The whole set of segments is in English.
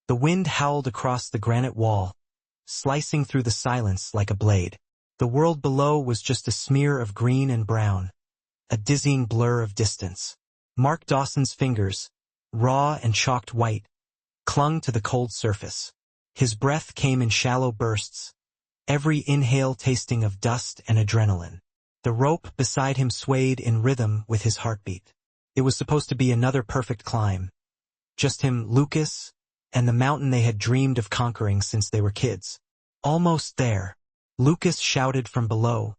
The wind howled across the granite wall, slicing through the silence like a blade. The world below was just a smear of green and brown, a dizzying blur of distance. Mark Dawson's fingers, raw and chalked white, clung to the cold surface. His breath came in shallow bursts, every inhale tasting of dust and adrenaline. The rope beside him swayed in rhythm with his heartbeat. It was supposed to be another perfect climb. Just him, Lucas, and the mountain they had dreamed of conquering since they were kids. Almost there, Lucas shouted from below,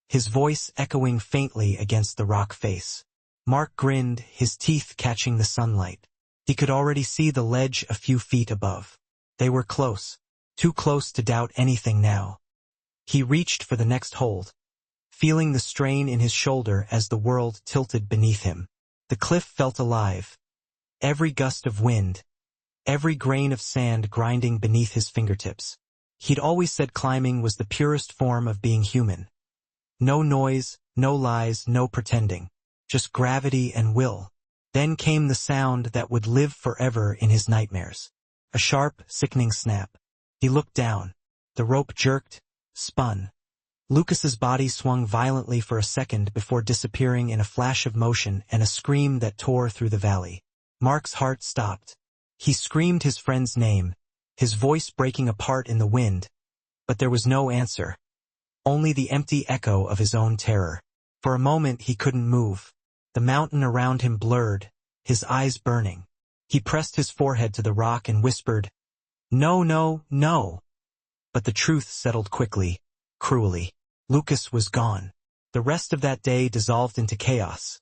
his voice echoing faintly against the rock face. Mark grinned, his teeth catching the sunlight. He could already see the ledge a few feet above. They were close, too close to doubt anything now. He reached for the next hold, feeling the strain in his shoulder as the world tilted beneath him. The cliff felt alive. Every gust of wind, every grain of sand grinding beneath his fingertips. He'd always said climbing was the purest form of being human. No noise, no lies, no pretending. Just gravity and will. Then came the sound that would live forever in his nightmares. A sharp, sickening snap. He looked down. The rope jerked, spun. Lucas's body swung violently for a second before disappearing in a flash of motion and a scream that tore through the valley. Mark's heart stopped. He screamed his friend's name, his voice breaking apart in the wind, but there was no answer. Only the empty echo of his own terror. For a moment he couldn't move. The mountain around him blurred, his eyes burning. He pressed his forehead to the rock and whispered, "No, no, no." But the truth settled quickly, cruelly. Lucas was gone. The rest of that day dissolved into chaos.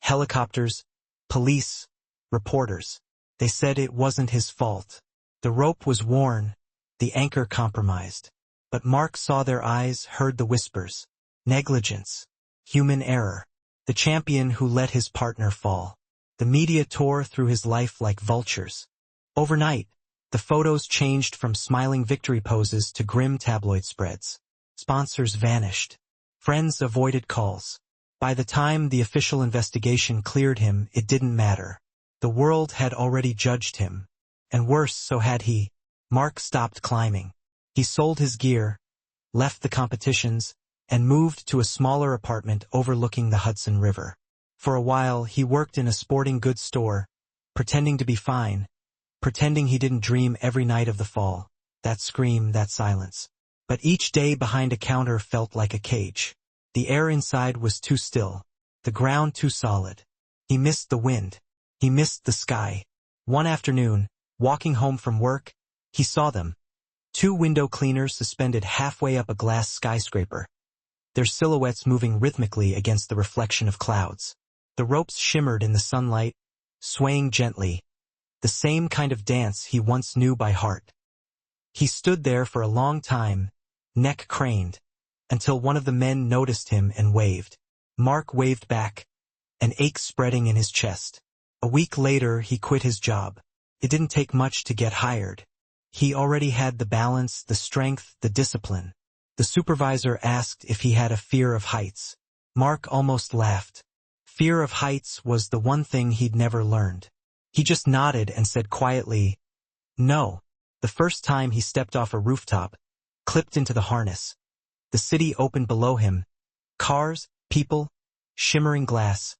Helicopters, police, reporters. They said it wasn't his fault. The rope was worn, the anchor compromised. But Mark saw their eyes, heard the whispers. Negligence. Human error. The champion who let his partner fall. The media tore through his life like vultures. Overnight, the photos changed from smiling victory poses to grim tabloid spreads. Sponsors vanished. Friends avoided calls. By the time the official investigation cleared him, it didn't matter. The world had already judged him. And worse, so had he. Mark stopped climbing. He sold his gear, left the competitions, and moved to a smaller apartment overlooking the Hudson River. For a while, he worked in a sporting goods store, pretending to be fine, pretending he didn't dream every night of the fall, that scream, that silence. But each day behind a counter felt like a cage. The air inside was too still, the ground too solid. He missed the wind. He missed the sky. One afternoon, walking home from work, he saw them. 2 window cleaners suspended halfway up a glass skyscraper, their silhouettes moving rhythmically against the reflection of clouds. The ropes shimmered in the sunlight, swaying gently, the same kind of dance he once knew by heart. He stood there for a long time, neck craned, until one of the men noticed him and waved. Mark waved back, an ache spreading in his chest. A week later, he quit his job. It didn't take much to get hired. He already had the balance, the strength, the discipline. The supervisor asked if he had a fear of heights. Mark almost laughed. Fear of heights was the one thing he'd never learned. He just nodded and said quietly, "No." The first time he stepped off a rooftop, clipped into the harness. The city opened below him. Cars, people, shimmering glass.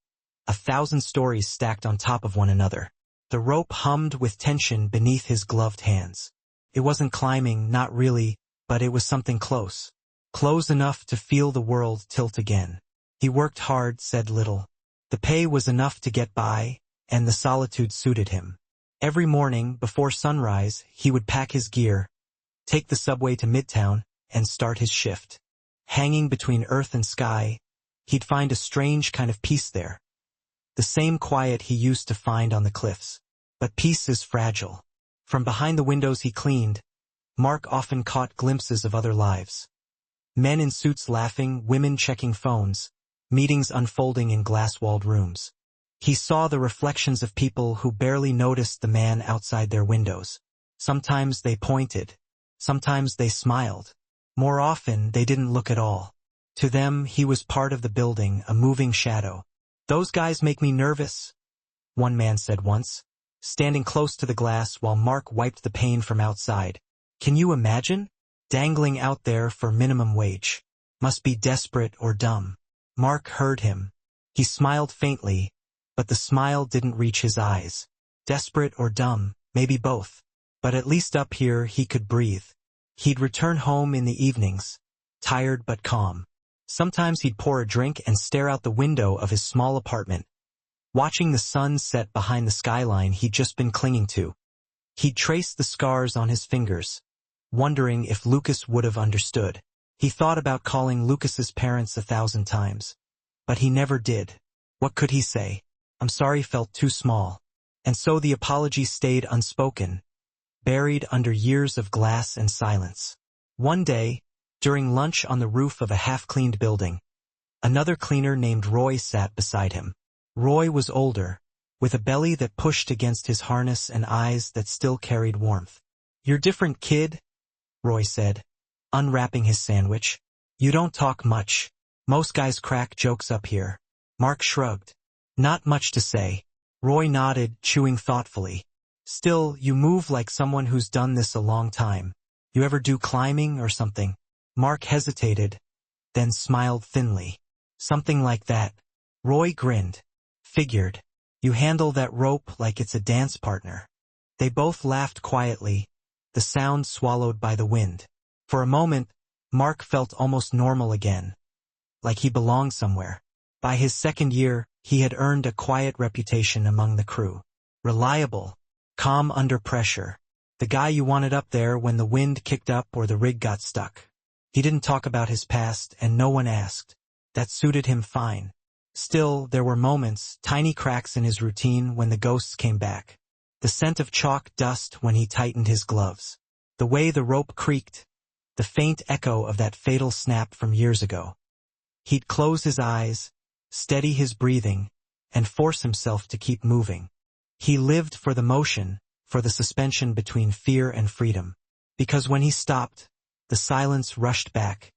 1,000 stories stacked on top of one another. The rope hummed with tension beneath his gloved hands. It wasn't climbing, not really, but it was something close. Close enough to feel the world tilt again. He worked hard, said little. The pay was enough to get by, and the solitude suited him. Every morning, before sunrise, he would pack his gear, take the subway to Midtown, and start his shift. Hanging between earth and sky, he'd find a strange kind of peace there. The same quiet he used to find on the cliffs. But peace is fragile. From behind the windows he cleaned, Mark often caught glimpses of other lives. Men in suits laughing, women checking phones, meetings unfolding in glass-walled rooms. He saw the reflections of people who barely noticed the man outside their windows. Sometimes they pointed. Sometimes they smiled. More often, they didn't look at all. To them, he was part of the building, a moving shadow. "Those guys make me nervous," one man said once. standing close to the glass while Mark wiped the pain from outside. Can you imagine? Dangling out there for minimum wage. Must be desperate or dumb. Mark heard him. He smiled faintly, but the smile didn't reach his eyes. Desperate or dumb, maybe both. But at least up here he could breathe. He'd return home in the evenings, tired but calm. Sometimes he'd pour a drink and stare out the window of his small apartment, watching the sun set behind the skyline he'd just been clinging to. He'd trace the scars on his fingers, wondering if Lucas would have understood. He thought about calling Lucas's parents 1,000 times, but he never did. What could he say? I'm sorry felt too small. And so the apology stayed unspoken, buried under years of glass and silence. One day, during lunch on the roof of a half-cleaned building, another cleaner named Roy sat beside him. Roy was older, with a belly that pushed against his harness and eyes that still carried warmth. You're different, kid, Roy said, unwrapping his sandwich. You don't talk much. Most guys crack jokes up here. Mark shrugged. Not much to say. Roy nodded, chewing thoughtfully. Still, you move like someone who's done this a long time. You ever do climbing or something? Mark hesitated, then smiled thinly. Something like that. Roy grinned. Figured. You handle that rope like it's a dance partner. They both laughed quietly, the sound swallowed by the wind. For a moment, Mark felt almost normal again, like he belonged somewhere. By his second year, he had earned a quiet reputation among the crew. Reliable, calm under pressure. The guy you wanted up there when the wind kicked up or the rig got stuck. He didn't talk about his past, and no one asked. That suited him fine. Still, there were moments, tiny cracks in his routine when the ghosts came back. The scent of chalk dust when he tightened his gloves. The way the rope creaked. The faint echo of that fatal snap from years ago. He'd close his eyes, steady his breathing, and force himself to keep moving. He lived for the motion, for the suspension between fear and freedom. Because when he stopped, the silence rushed back,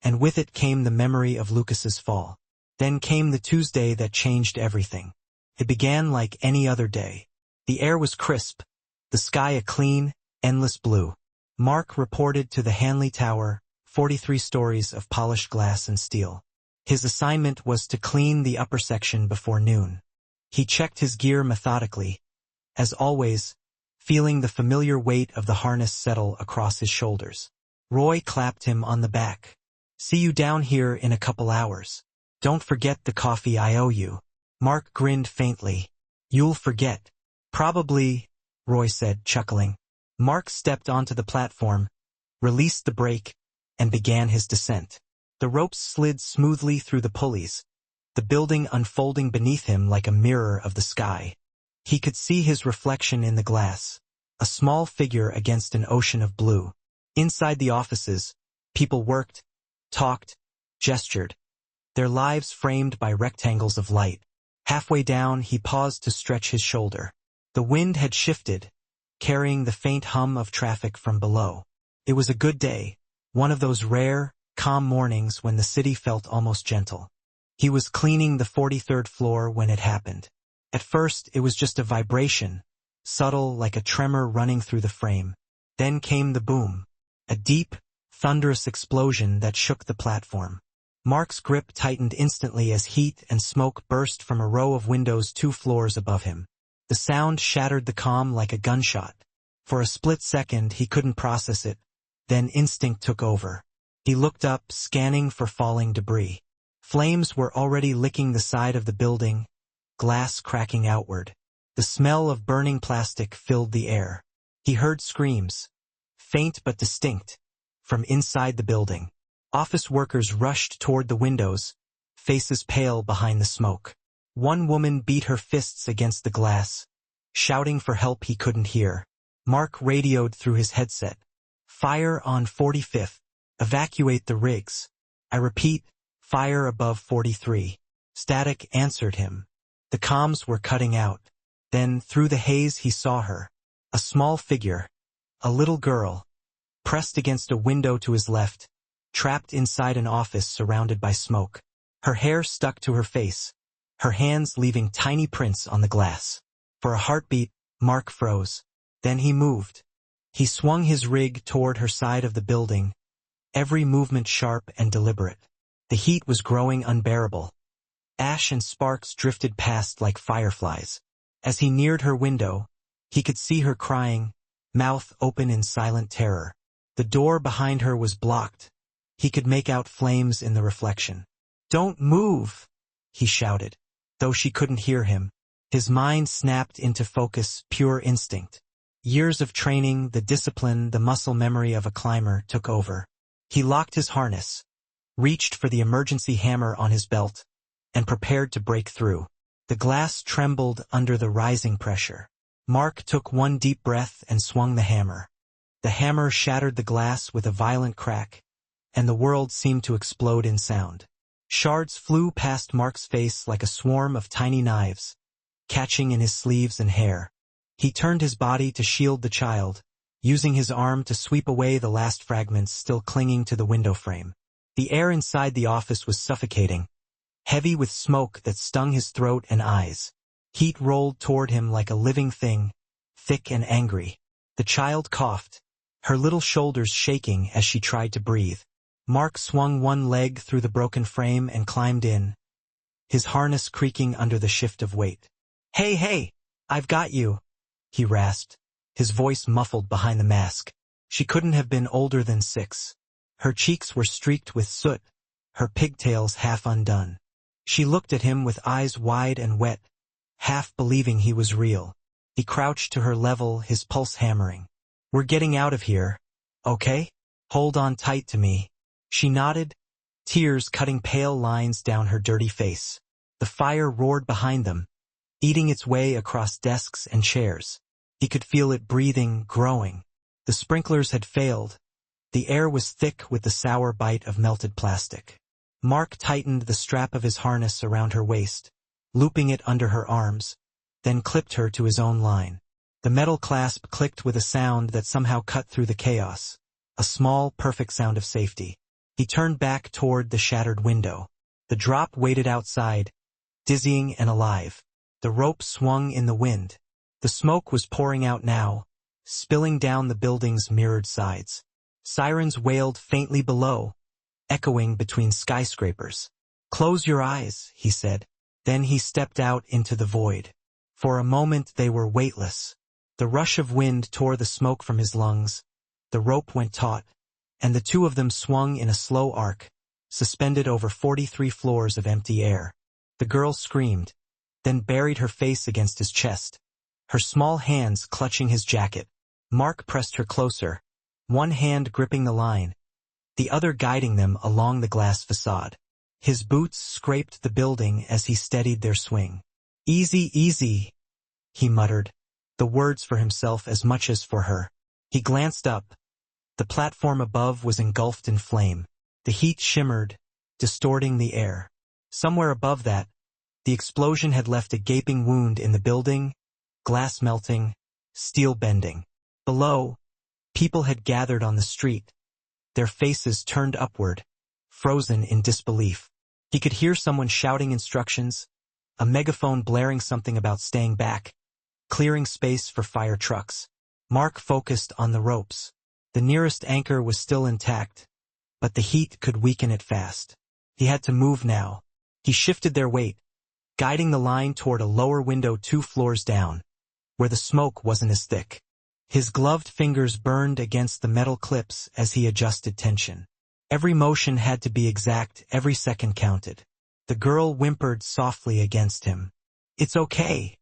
and with it came the memory of Lucas's fall. Then came the Tuesday that changed everything. It began like any other day. The air was crisp, the sky a clean, endless blue. Mark reported to the Hanley Tower, 43 stories of polished glass and steel. His assignment was to clean the upper section before noon. He checked his gear methodically, as always, feeling the familiar weight of the harness settle across his shoulders. Roy clapped him on the back. See you down here in a couple hours. Don't forget the coffee I owe you. Mark grinned faintly. You'll forget. Probably, Roy said, chuckling. Mark stepped onto the platform, released the brake, and began his descent. The ropes slid smoothly through the pulleys, the building unfolding beneath him like a mirror of the sky. He could see his reflection in the glass, a small figure against an ocean of blue. Inside the offices, people worked, talked, gestured, their lives framed by rectangles of light. Halfway down, he paused to stretch his shoulder. The wind had shifted, carrying the faint hum of traffic from below. It was a good day, one of those rare, calm mornings when the city felt almost gentle. He was cleaning the 43rd floor when it happened. At first, it was just a vibration, subtle like a tremor running through the frame. Then came the boom, a deep, thunderous explosion that shook the platform. Mark's grip tightened instantly as heat and smoke burst from a row of windows 2 floors above him. The sound shattered the calm like a gunshot. For a split second, he couldn't process it. Then instinct took over. He looked up, scanning for falling debris. Flames were already licking the side of the building, glass cracking outward. The smell of burning plastic filled the air. He heard screams, faint but distinct, from inside the building. Office workers rushed toward the windows, faces pale behind the smoke. One woman beat her fists against the glass, shouting for help he couldn't hear. Mark radioed through his headset. Fire on 45th. Evacuate the rigs. I repeat, fire above 43. Static answered him. The comms were cutting out. Then, through the haze, he saw her. A small figure. A little girl. Pressed against a window to his left. Trapped inside an office surrounded by smoke. Her hair stuck to her face, her hands leaving tiny prints on the glass. For a heartbeat, Mark froze. Then he moved. He swung his rig toward her side of the building, every movement sharp and deliberate. The heat was growing unbearable. Ash and sparks drifted past like fireflies. As he neared her window, he could see her crying, mouth open in silent terror. The door behind her was blocked. He could make out flames in the reflection. "Don't move!" he shouted, though she couldn't hear him. His mind snapped into focus, pure instinct. Years of training, the discipline, the muscle memory of a climber took over. He locked his harness, reached for the emergency hammer on his belt, and prepared to break through. The glass trembled under the rising pressure. Mark took one deep breath and swung the hammer. The hammer shattered the glass with a violent crack, and the world seemed to explode in sound. Shards flew past Mark's face like a swarm of tiny knives, catching in his sleeves and hair. He turned his body to shield the child, using his arm to sweep away the last fragments still clinging to the window frame. The air inside the office was suffocating, heavy with smoke that stung his throat and eyes. Heat rolled toward him like a living thing, thick and angry. The child coughed, her little shoulders shaking as she tried to breathe. Mark swung one leg through the broken frame and climbed in, his harness creaking under the shift of weight. Hey, I've got you," he rasped, his voice muffled behind the mask. She couldn't have been older than 6. Her cheeks were streaked with soot, her pigtails half undone. She looked at him with eyes wide and wet, half believing he was real. He crouched to her level, his pulse hammering. "We're getting out of here, okay? Hold on tight to me." She nodded, tears cutting pale lines down her dirty face. The fire roared behind them, eating its way across desks and chairs. He could feel it breathing, growing. The sprinklers had failed. The air was thick with the sour bite of melted plastic. Mark tightened the strap of his harness around her waist, looping it under her arms, then clipped her to his own line. The metal clasp clicked with a sound that somehow cut through the chaos, a small, perfect sound of safety. He turned back toward the shattered window. The drop waited outside, dizzying and alive. The rope swung in the wind. The smoke was pouring out now, spilling down the building's mirrored sides. Sirens wailed faintly below, echoing between skyscrapers. "Close your eyes," he said. Then he stepped out into the void. For a moment they were weightless. The rush of wind tore the smoke from his lungs. The rope went taut, and the two of them swung in a slow arc, suspended over 43 floors of empty air. The girl screamed, then buried her face against his chest, her small hands clutching his jacket. Mark pressed her closer, one hand gripping the line, the other guiding them along the glass facade. His boots scraped the building as he steadied their swing. "Easy, easy," he muttered, the words for himself as much as for her. He glanced up. The platform above was engulfed in flame. The heat shimmered, distorting the air. Somewhere above that, the explosion had left a gaping wound in the building, glass melting, steel bending. Below, people had gathered on the street, their faces turned upward, frozen in disbelief. He could hear someone shouting instructions, a megaphone blaring something about staying back, clearing space for fire trucks. Mark focused on the ropes. The nearest anchor was still intact, but the heat could weaken it fast. He had to move now. He shifted their weight, guiding the line toward a lower window 2 floors down, where the smoke wasn't as thick. His gloved fingers burned against the metal clips as he adjusted tension. Every motion had to be exact, every second counted. The girl whimpered softly against him. "It's okay,"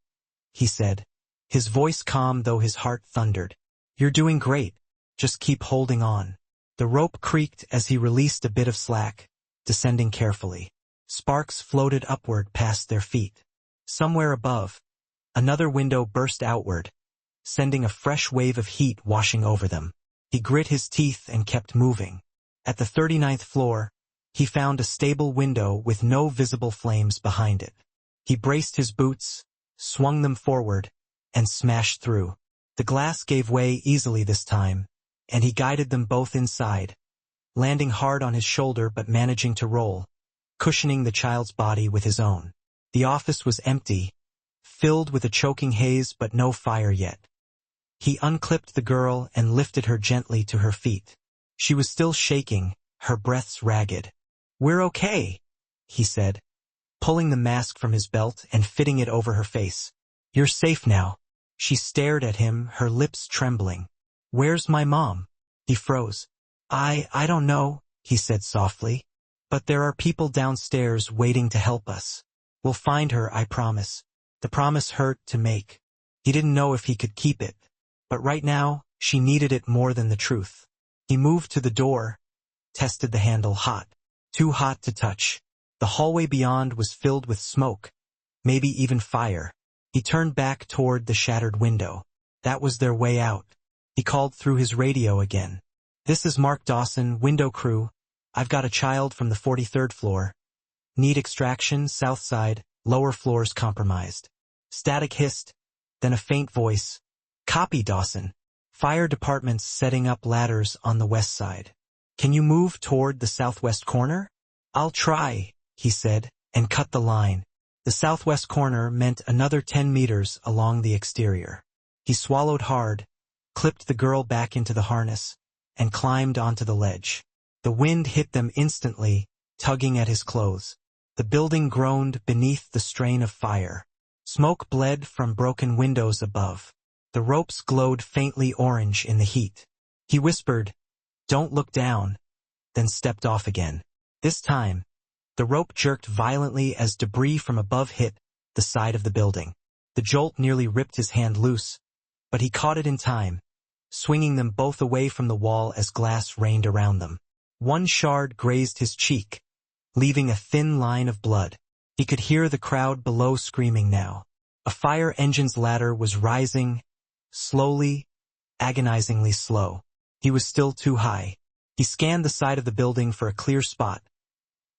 he said, his voice calm though his heart thundered. "You're doing great. Just keep holding on." The rope creaked as he released a bit of slack, descending carefully. Sparks floated upward past their feet. Somewhere above, another window burst outward, sending a fresh wave of heat washing over them. He grit his teeth and kept moving. At the 39th floor, he found a stable window with no visible flames behind it. He braced his boots, swung them forward, and smashed through. The glass gave way easily this time, and he guided them both inside, landing hard on his shoulder but managing to roll, cushioning the child's body with his own. The office was empty, filled with a choking haze but no fire yet. He unclipped the girl and lifted her gently to her feet. She was still shaking, her breaths ragged. "We're okay," he said, pulling the mask from his belt and fitting it over her face. "You're safe now." She stared at him, her lips trembling. "Where's my mom?" He froze. I don't know," he said softly. "But there are people downstairs waiting to help us. We'll find her, I promise." The promise hurt to make. He didn't know if he could keep it. But right now, she needed it more than the truth. He moved to the door, tested the handle hot. Too hot to touch. The hallway beyond was filled with smoke, maybe even fire. He turned back toward the shattered window. That was their way out. He called through his radio again. "This is Mark Dawson, window crew. I've got a child from the 43rd floor. Need extraction, south side, lower floors compromised." Static hissed, then a faint voice. "Copy, Dawson. Fire department's setting up ladders on the west side. Can you move toward the southwest corner?" "I'll try," he said, and cut the line. The southwest corner meant another 10 meters along the exterior. He swallowed hard, clipped the girl back into the harness, and climbed onto the ledge. The wind hit them instantly, tugging at his clothes. The building groaned beneath the strain of fire. Smoke bled from broken windows above. The ropes glowed faintly orange in the heat. He whispered, "Don't look down," then stepped off again. This time, the rope jerked violently as debris from above hit the side of the building. The jolt nearly ripped his hand loose, but he caught it in time, swinging them both away from the wall as glass rained around them. One shard grazed his cheek, leaving a thin line of blood. He could hear the crowd below screaming now. A fire engine's ladder was rising, slowly, agonizingly slow. He was still too high. He scanned the side of the building for a clear spot.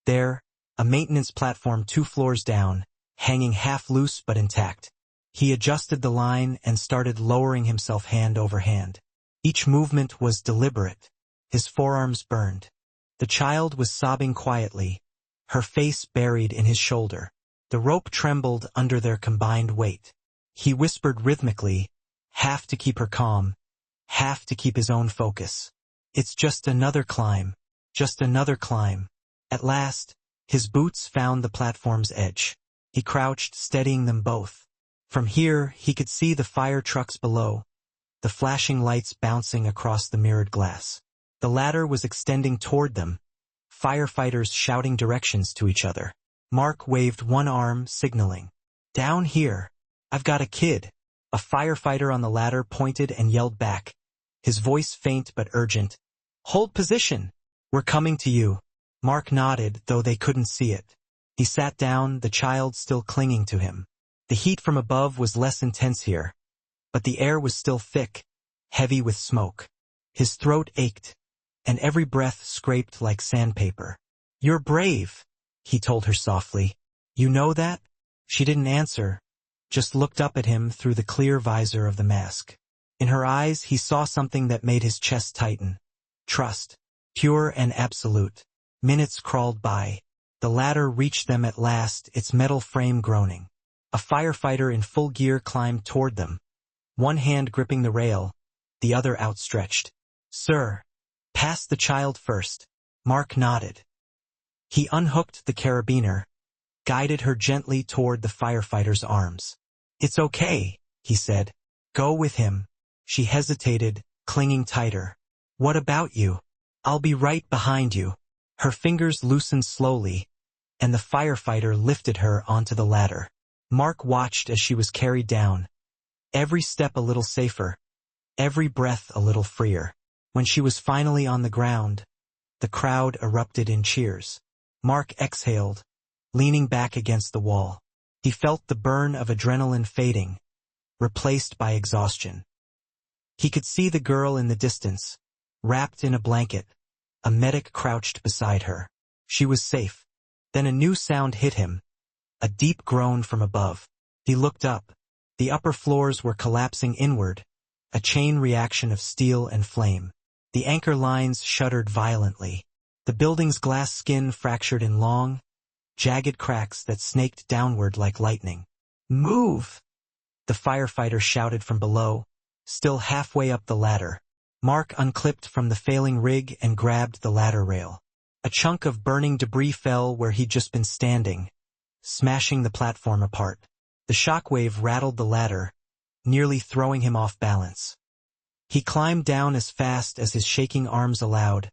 There, a maintenance platform 2 floors down, hanging half loose but intact. He adjusted the line and started lowering himself hand over hand. Each movement was deliberate. His forearms burned. The child was sobbing quietly, her face buried in his shoulder. The rope trembled under their combined weight. He whispered rhythmically, half to keep her calm, half to keep his own focus. "It's just another climb, just another climb." At last, his boots found the platform's edge. He crouched, steadying them both. From here, he could see the fire trucks below, the flashing lights bouncing across the mirrored glass. The ladder was extending toward them, firefighters shouting directions to each other. Mark waved one arm, signaling. "Down here. I've got a kid." A firefighter on the ladder pointed and yelled back, his voice faint but urgent. "Hold position. We're coming to you." Mark nodded, though they couldn't see it. He sat down, the child still clinging to him. The heat from above was less intense here, but the air was still thick, heavy with smoke. His throat ached, and every breath scraped like sandpaper. "You're brave," he told her softly. "You know that?" She didn't answer, just looked up at him through the clear visor of the mask. In her eyes he saw something that made his chest tighten. Trust, pure and absolute. Minutes crawled by. The ladder reached them at last, its metal frame groaning. A firefighter in full gear climbed toward them, one hand gripping the rail, the other outstretched. "Sir, pass the child first." Mark nodded. He unhooked the carabiner, guided her gently toward the firefighter's arms. "It's okay," he said. "Go with him." She hesitated, clinging tighter. "What about you?" "I'll be right behind you." Her fingers loosened slowly, and the firefighter lifted her onto the ladder. Mark watched as she was carried down, every step a little safer, every breath a little freer. When she was finally on the ground, the crowd erupted in cheers. Mark exhaled, leaning back against the wall. He felt the burn of adrenaline fading, replaced by exhaustion. He could see the girl in the distance, wrapped in a blanket. A medic crouched beside her. She was safe. Then a new sound hit him, a deep groan from above. He looked up. The upper floors were collapsing inward, a chain reaction of steel and flame. The anchor lines shuddered violently. The building's glass skin fractured in long, jagged cracks that snaked downward like lightning. Move! The firefighter shouted from below, still halfway up the ladder. Mark unclipped from the failing rig and grabbed the ladder rail. A chunk of burning debris fell where he'd just been standing, smashing the platform apart. The shockwave rattled the ladder, nearly throwing him off balance. He climbed down as fast as his shaking arms allowed,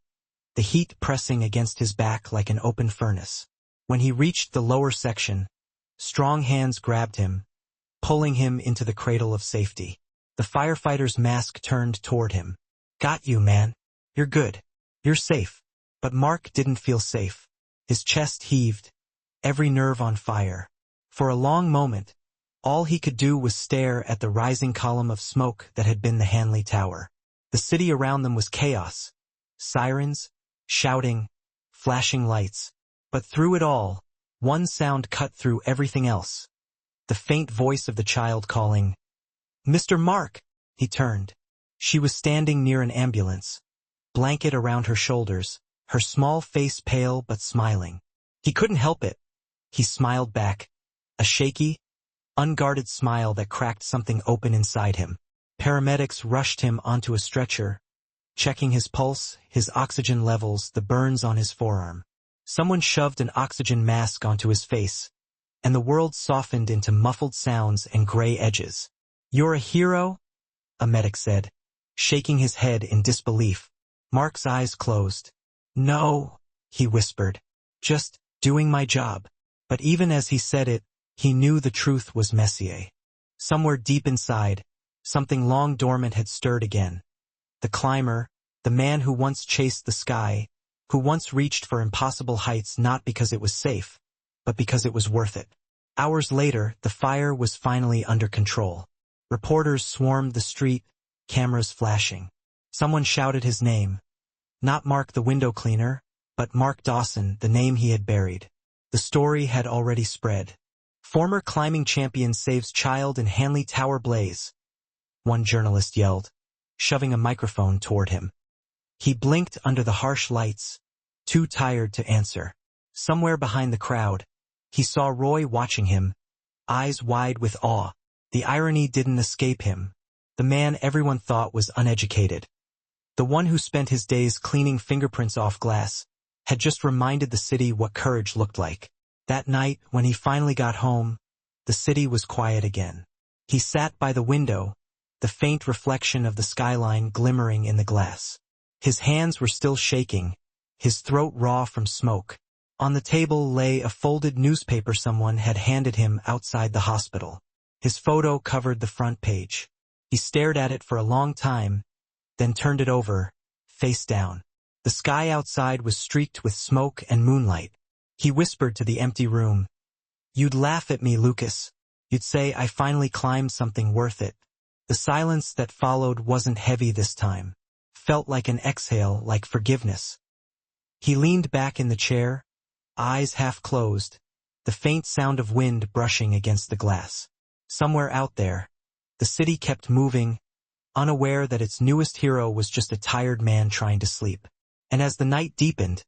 the heat pressing against his back like an open furnace. When he reached the lower section, strong hands grabbed him, pulling him into the cradle of safety. The firefighter's mask turned toward him. Got you, man. You're good. You're safe. But Mark didn't feel safe. His chest heaved, every nerve on fire. For a long moment, all he could do was stare at the rising column of smoke that had been the Hanley Tower. The city around them was chaos. Sirens, shouting, flashing lights. But through it all, one sound cut through everything else. The faint voice of the child calling, "Mr. Mark!" He turned. She was standing near an ambulance, blanket around her shoulders, her small face pale but smiling. He couldn't help it. He smiled back, a shaky, unguarded smile that cracked something open inside him. Paramedics rushed him onto a stretcher, checking his pulse, his oxygen levels, the burns on his forearm. Someone shoved an oxygen mask onto his face, and the world softened into muffled sounds and gray edges. "You're a hero?" a medic said, shaking his head in disbelief. Mark's eyes closed. "No," he whispered, "just doing my job." But even as he said it, he knew the truth was Messier. Somewhere deep inside, something long dormant had stirred again. The climber, the man who once chased the sky, who once reached for impossible heights not because it was safe, but because it was worth it. Hours later, the fire was finally under control. Reporters swarmed the street, cameras flashing. Someone shouted his name. Not Mark the window cleaner, but Mark Dawson, the name he had buried. The story had already spread. "Former climbing champion saves child in Hanley Tower blaze," one journalist yelled, shoving a microphone toward him. He blinked under the harsh lights, too tired to answer. Somewhere behind the crowd, he saw Roy watching him, eyes wide with awe. The irony didn't escape him. The man everyone thought was uneducated, the one who spent his days cleaning fingerprints off glass, had just reminded the city what courage looked like. That night, when he finally got home, the city was quiet again. He sat by the window, the faint reflection of the skyline glimmering in the glass. His hands were still shaking, his throat raw from smoke. On the table lay a folded newspaper someone had handed him outside the hospital. His photo covered the front page. He stared at it for a long time, then turned it over, face down. The sky outside was streaked with smoke and moonlight. He whispered to the empty room, "You'd laugh at me, Lucas. You'd say I finally climbed something worth it." The silence that followed wasn't heavy this time. Felt like an exhale, like forgiveness. He leaned back in the chair, eyes half closed, the faint sound of wind brushing against the glass. Somewhere out there, the city kept moving, unaware that its newest hero was just a tired man trying to sleep. And as the night deepened,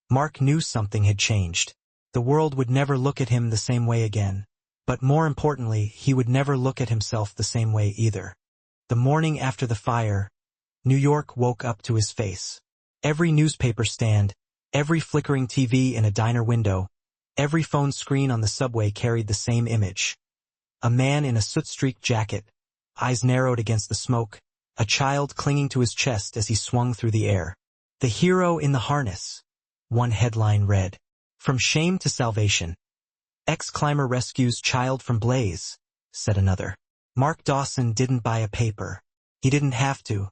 Mark knew something had changed. The world would never look at him the same way again. But more importantly, he would never look at himself the same way either. The morning after the fire, New York woke up to his face. Every newspaper stand, every flickering TV in a diner window, every phone screen on the subway carried the same image. A man in a soot-streaked jacket, eyes narrowed against the smoke, a child clinging to his chest as he swung through the air. "The hero in the harness," one headline read. "From shame to salvation. Ex-climber rescues child from blaze," said another. Mark Dawson didn't buy a paper. He didn't have to.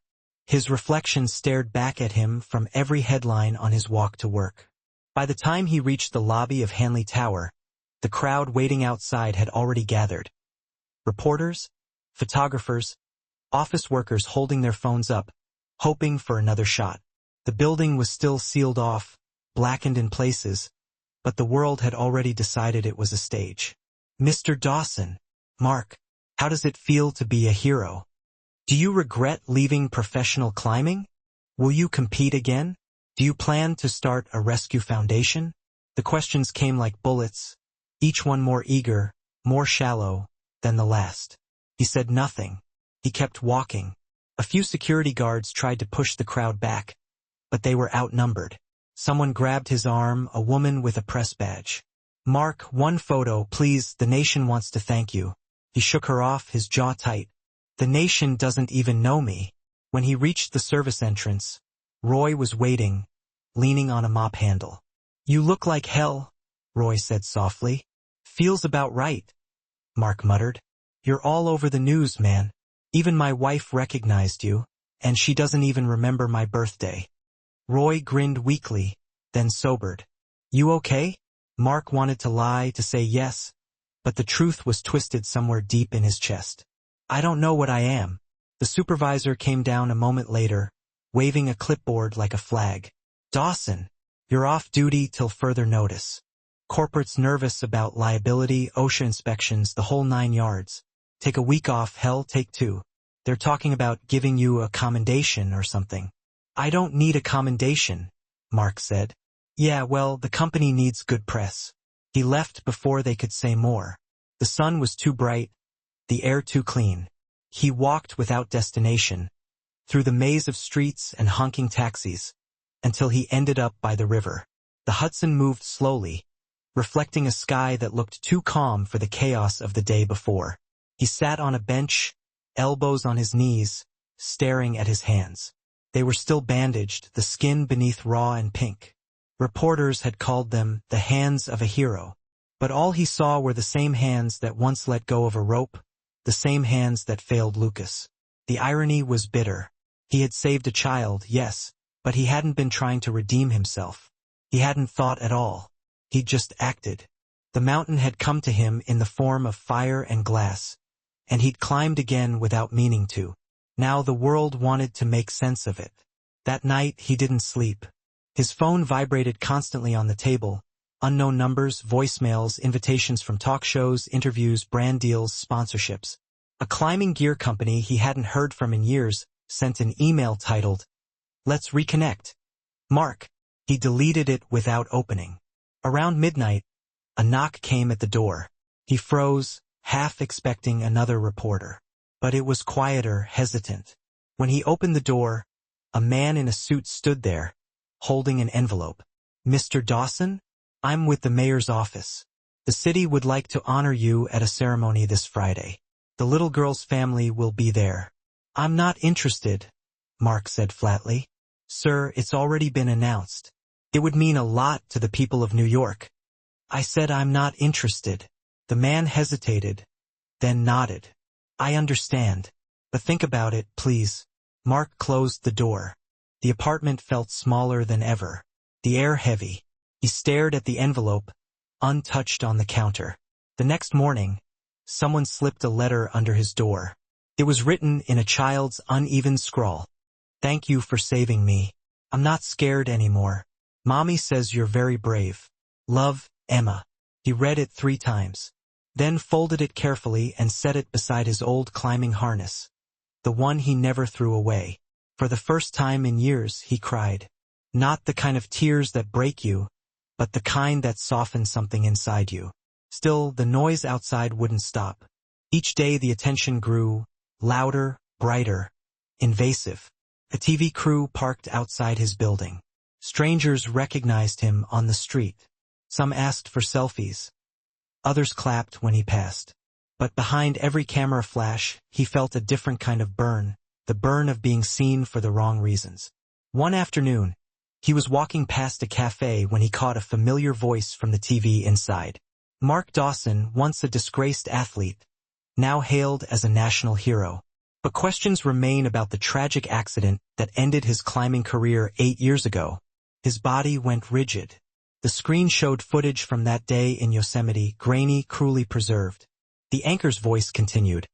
His reflection stared back at him from every headline on his walk to work. By the time he reached the lobby of Hanley Tower, the crowd waiting outside had already gathered. Reporters, photographers, office workers holding their phones up, hoping for another shot. The building was still sealed off, blackened in places, but the world had already decided it was a stage. "Mr. Dawson, Mark, how does it feel to be a hero? Do you regret leaving professional climbing? Will you compete again? Do you plan to start a rescue foundation?" The questions came like bullets, each one more eager, more shallow, then the last. He said nothing. He kept walking. A few security guards tried to push the crowd back, but they were outnumbered. Someone grabbed his arm, a woman with a press badge. "Mark, one photo, please, the nation wants to thank you." He shook her off, his jaw tight. "The nation doesn't even know me." When he reached the service entrance, Roy was waiting, leaning on a mop handle. "You look like hell," Roy said softly. "Feels about right," Mark muttered. "You're all over the news, man. Even my wife recognized you, and she doesn't even remember my birthday." Roy grinned weakly, then sobered. "You okay?" Mark wanted to lie, to say yes, but the truth was twisted somewhere deep in his chest. "I don't know what I am." The supervisor came down a moment later, waving a clipboard like a flag. "Dawson, you're off duty till further notice. Corporate's nervous about liability, OSHA inspections, the whole 9 yards. Take a week off, hell, take 2. They're talking about giving you a commendation or something." "I don't need a commendation," Mark said. "Yeah, well, the company needs good press." He left before they could say more. The sun was too bright, the air too clean. He walked without destination, through the maze of streets and honking taxis, until he ended up by the river. The Hudson moved slowly, reflecting a sky that looked too calm for the chaos of the day before. He sat on a bench, elbows on his knees, staring at his hands. They were still bandaged, the skin beneath raw and pink. Reporters had called them the hands of a hero. But all he saw were the same hands that once let go of a rope, the same hands that failed Lucas. The irony was bitter. He had saved a child, yes, but he hadn't been trying to redeem himself. He hadn't thought at all. He'd just acted. The mountain had come to him in the form of fire and glass, and he'd climbed again without meaning to. Now the world wanted to make sense of it. That night he didn't sleep. His phone vibrated constantly on the table. Unknown numbers, voicemails, invitations from talk shows, interviews, brand deals, sponsorships. A climbing gear company he hadn't heard from in years sent an email titled, "Let's reconnect. Mark." He deleted it without opening. Around midnight, a knock came at the door. He froze, half expecting another reporter. But it was quieter, hesitant. When he opened the door, a man in a suit stood there, holding an envelope. "Mr. Dawson? I'm with the mayor's office. The city would like to honor you at a ceremony this Friday. The little girl's family will be there." "I'm not interested," Mark said flatly. "Sir, it's already been announced. It would mean a lot to the people of New York." "I said I'm not interested." The man hesitated, then nodded. "I understand. But think about it, please." Mark closed the door. The apartment felt smaller than ever, the air heavy. He stared at the envelope, untouched on the counter. The next morning, someone slipped a letter under his door. It was written in a child's uneven scrawl. "Thank you for saving me. I'm not scared anymore. Mommy says you're very brave. Love, Emma." He read it 3 times, then folded it carefully and set it beside his old climbing harness, the one he never threw away. For the first time in years, he cried. Not the kind of tears that break you, but the kind that soften something inside you. Still, the noise outside wouldn't stop. Each day the attention grew, louder, brighter, invasive. A TV crew parked outside his building. Strangers recognized him on the street. Some asked for selfies. Others clapped when he passed. But behind every camera flash, he felt a different kind of burn, the burn of being seen for the wrong reasons. One afternoon, he was walking past a cafe when he caught a familiar voice from the TV inside. Mark Dawson, once a disgraced athlete, now hailed as a national hero. But questions remain about the tragic accident that ended his climbing career 8 years ago. His body went rigid. The screen showed footage from that day in Yosemite, grainy, cruelly preserved. The anchor's voice continued.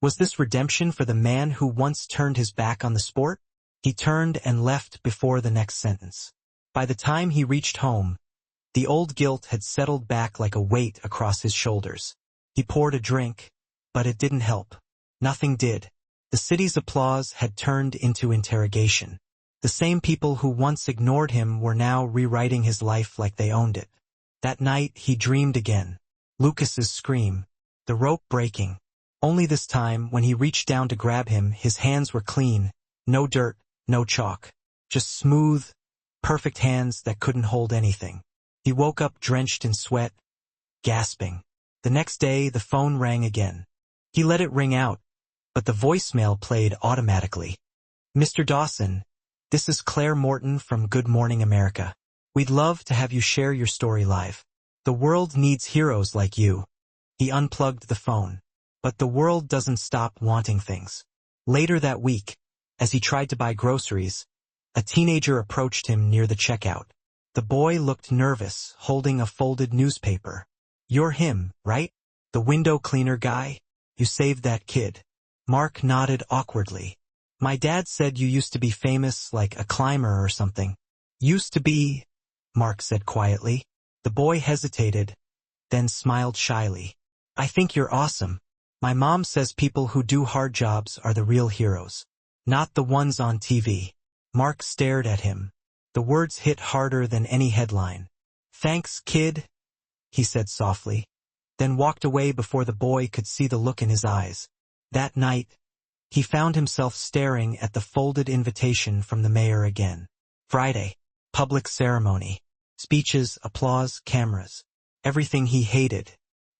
Was this redemption for the man who once turned his back on the sport? He turned and left before the next sentence. By the time he reached home, the old guilt had settled back like a weight across his shoulders. He poured a drink, but it didn't help. Nothing did. The city's applause had turned into interrogation. The same people who once ignored him were now rewriting his life like they owned it. That night he dreamed again. Lucas's scream. the rope breaking. Only this time, when he reached down to grab him, his hands were clean, no dirt, no chalk. Just smooth, perfect hands that couldn't hold anything. He woke up drenched in sweat, gasping. The next day, the phone rang again. He let it ring out, but the voicemail played automatically. Mr. Dawson, this is Claire Morton from Good Morning America. We'd love to have you share your story live. The world needs heroes like you. He unplugged the phone. But the world doesn't stop wanting things. Later that week, as he tried to buy groceries, a teenager approached him near the checkout. The boy looked nervous, holding a folded newspaper. You're him, right? The window cleaner guy? You saved that kid. Mark nodded awkwardly. My dad said you used to be famous, like a climber or something. Used to be, Mark said quietly. The boy hesitated, then smiled shyly. I think you're awesome. My mom says people who do hard jobs are the real heroes, not the ones on TV. Mark stared at him. The words hit harder than any headline. Thanks, kid, he said softly, then walked away before the boy could see the look in his eyes. That night, he found himself staring at the folded invitation from the mayor again. Friday, public ceremony, speeches, applause, cameras, everything he hated.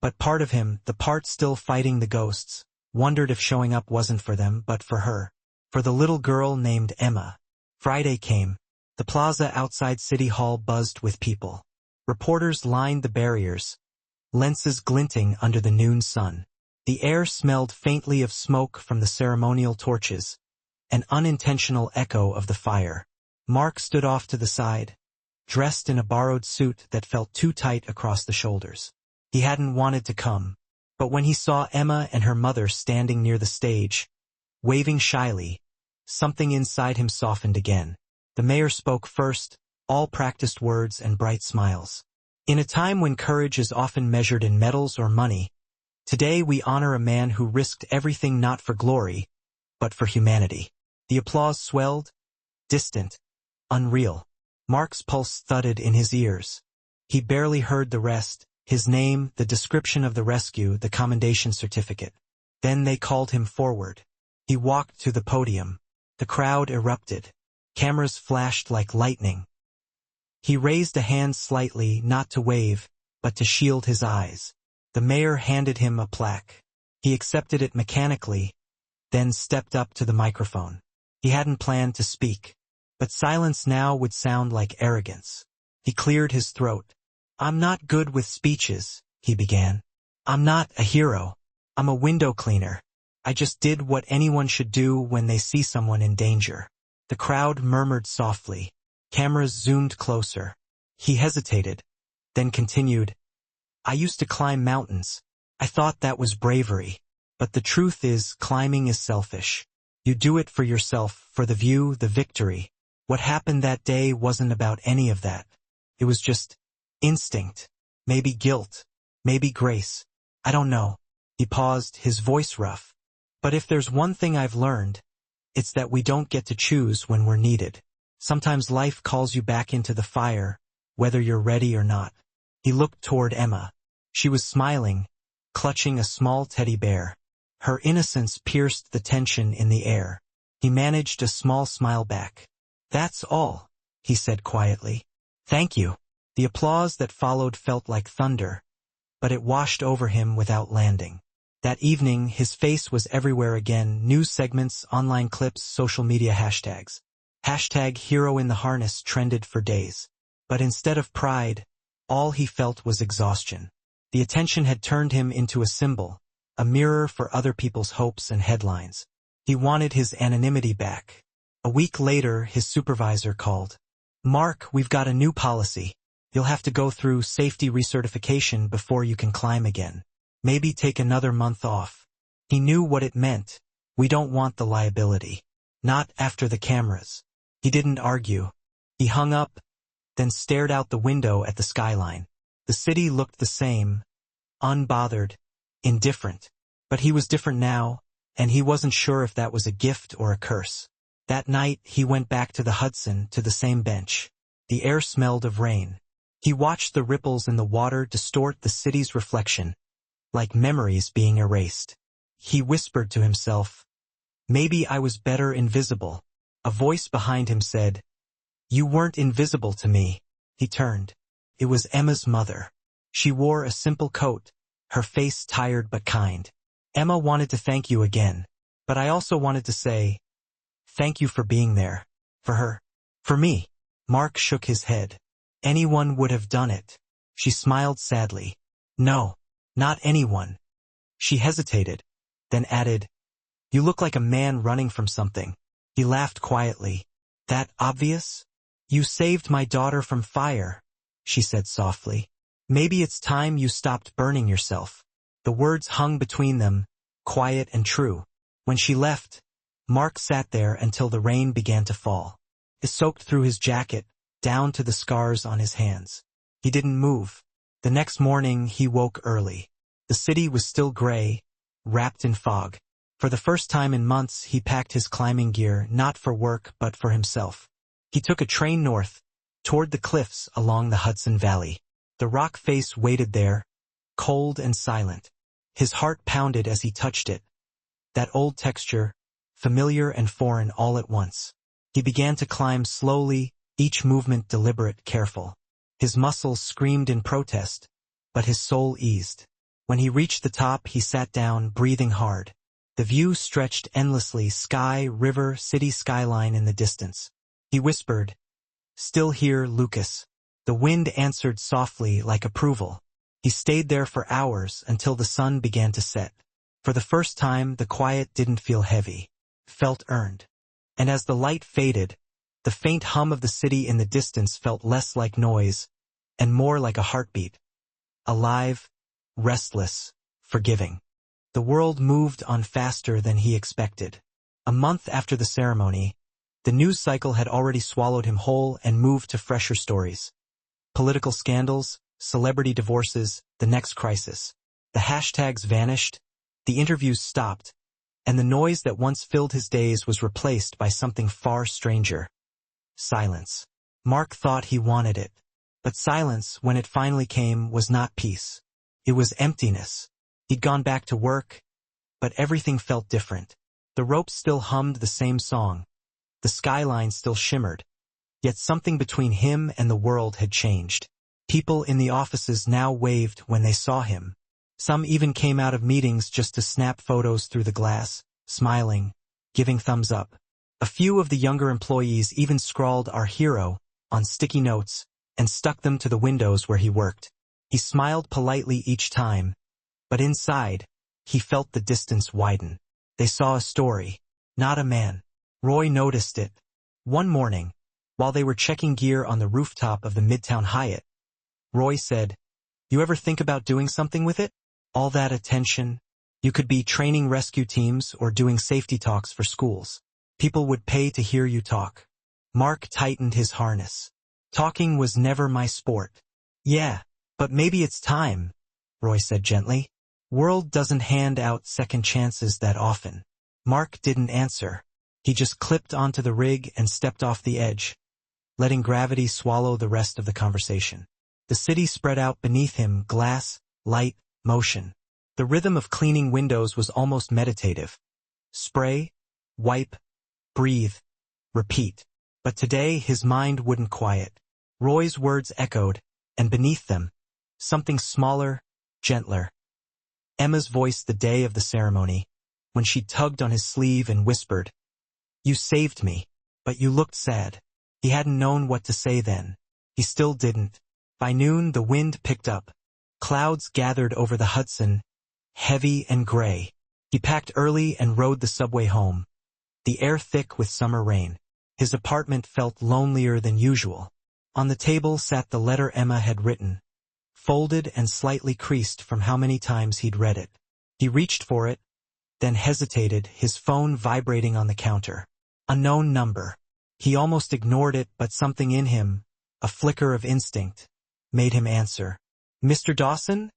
But part of him, the part still fighting the ghosts, wondered if showing up wasn't for them but for her. For the little girl named Emma. Friday came. The plaza outside City Hall buzzed with people. Reporters lined the barriers, lenses glinting under the noon sun. The air smelled faintly of smoke from the ceremonial torches, an unintentional echo of the fire. Mark stood off to the side, dressed in a borrowed suit that felt too tight across the shoulders. He hadn't wanted to come, but when he saw Emma and her mother standing near the stage, waving shyly, something inside him softened again. The mayor spoke first, all practiced words and bright smiles. In a time when courage is often measured in medals or money, today we honor a man who risked everything not for glory, but for humanity. The applause swelled, distant, unreal. Mark's pulse thudded in his ears. He barely heard the rest. His name, the description of the rescue, the commendation certificate. Then they called him forward. He walked to the podium. The crowd erupted. Cameras flashed like lightning. He raised a hand slightly, not to wave, but to shield his eyes. The mayor handed him a plaque. He accepted it mechanically, then stepped up to the microphone. He hadn't planned to speak, but silence now would sound like arrogance. He cleared his throat. I'm not good with speeches, he began. I'm not a hero. I'm a window cleaner. I just did what anyone should do when they see someone in danger. The crowd murmured softly. Cameras zoomed closer. He hesitated, then continued. I used to climb mountains. I thought that was bravery. But the truth is, climbing is selfish. You do it for yourself, for the view, the victory. What happened that day wasn't about any of that. It was just instinct, maybe guilt, maybe grace. I don't know. He paused, his voice rough. But if there's one thing I've learned, it's that we don't get to choose when we're needed. Sometimes life calls you back into the fire, whether you're ready or not. He looked toward Emma. She was smiling, clutching a small teddy bear. Her innocence pierced the tension in the air. He managed a small smile back. That's all, he said quietly. Thank you. The applause that followed felt like thunder, but it washed over him without landing. That evening, his face was everywhere again, news segments, online clips, social media hashtags. Hashtag hero in the harness trended for days. But instead of pride, all he felt was exhaustion. The attention had turned him into a symbol, a mirror for other people's hopes and headlines. He wanted his anonymity back. A week later, his supervisor called. Mark, we've got a new policy. You'll have to go through safety recertification before you can climb again. Maybe take another month off. He knew what it meant. We don't want the liability. Not after the cameras. He didn't argue. He hung up, then stared out the window at the skyline. The city looked the same, unbothered, indifferent. But he was different now, and he wasn't sure if that was a gift or a curse. That night, he went back to the Hudson, to the same bench. The air smelled of rain. He watched the ripples in the water distort the city's reflection, like memories being erased. He whispered to himself, "Maybe I was better invisible." A voice behind him said, "You weren't invisible to me." He turned. It was Emma's mother. She wore a simple coat, her face tired but kind. "Emma wanted to thank you again, but I also wanted to say, thank you for being there. For her. For me." Mark shook his head. "Anyone would have done it." She smiled sadly. "No, not anyone." She hesitated, then added, "You look like a man running from something." He laughed quietly. "That obvious?" "You saved my daughter from fire," she said softly. "Maybe it's time you stopped burning yourself." The words hung between them, quiet and true. When she left, Mark sat there until the rain began to fall. It soaked through his jacket, down to the scars on his hands. He didn't move. The next morning he woke early. The city was still gray, wrapped in fog. For the first time in months he packed his climbing gear, not for work but for himself. He took a train north, toward the cliffs along the Hudson Valley. The rock face waited there, cold and silent. His heart pounded as he touched it. That old texture, familiar and foreign all at once. He began to climb slowly, each movement deliberate, careful. His muscles screamed in protest, but his soul eased. When he reached the top, he sat down, breathing hard. The view stretched endlessly, sky, river, city skyline in the distance. He whispered, "Still here, Lucas." The wind answered softly, like approval. He stayed there for hours until the sun began to set. For the first time, the quiet didn't feel heavy. It felt earned. And as the light faded, the faint hum of the city in the distance felt less like noise and more like a heartbeat. Alive, restless, forgiving. The world moved on faster than he expected. A month after the ceremony, the news cycle had already swallowed him whole and moved to fresher stories. Political scandals, celebrity divorces, the next crisis. The hashtags vanished, the interviews stopped, and the noise that once filled his days was replaced by something far stranger. Silence. Mark thought he wanted it. But silence, when it finally came, was not peace. It was emptiness. He'd gone back to work, but everything felt different. The ropes still hummed the same song. The skyline still shimmered. Yet something between him and the world had changed. People in the offices now waved when they saw him. Some even came out of meetings just to snap photos through the glass, smiling, giving thumbs up. A few of the younger employees even scrawled "Our hero" on sticky notes and stuck them to the windows where he worked. He smiled politely each time, but inside, he felt the distance widen. They saw a story, not a man. Roy noticed it. One morning, while they were checking gear on the rooftop of the Midtown Hyatt, Roy said, "You ever think about doing something with it? All that attention. You could be training rescue teams or doing safety talks for schools. People would pay to hear you talk." Mark tightened his harness. "Talking was never my sport." "Yeah, but maybe it's time," Roy said gently. "World doesn't hand out second chances that often." Mark didn't answer. He just clipped onto the rig and stepped off the edge, letting gravity swallow the rest of the conversation. The city spread out beneath him, glass, light, motion. The rhythm of cleaning windows was almost meditative. Spray, wipe, breathe, repeat. But today his mind wouldn't quiet. Roy's words echoed, and beneath them, something smaller, gentler. Emma's voice the day of the ceremony, when she tugged on his sleeve and whispered, "You saved me, but you looked sad." He hadn't known what to say then. He still didn't. By noon, the wind picked up. Clouds gathered over the Hudson, heavy and gray. He packed early and rode the subway home, the air thick with summer rain. His apartment felt lonelier than usual. On the table sat the letter Emma had written, folded and slightly creased from how many times he'd read it. He reached for it, then hesitated, his phone vibrating on the counter. Unknown number. He almost ignored it, but something in him, a flicker of instinct, made him answer. "Mr. Dawson?"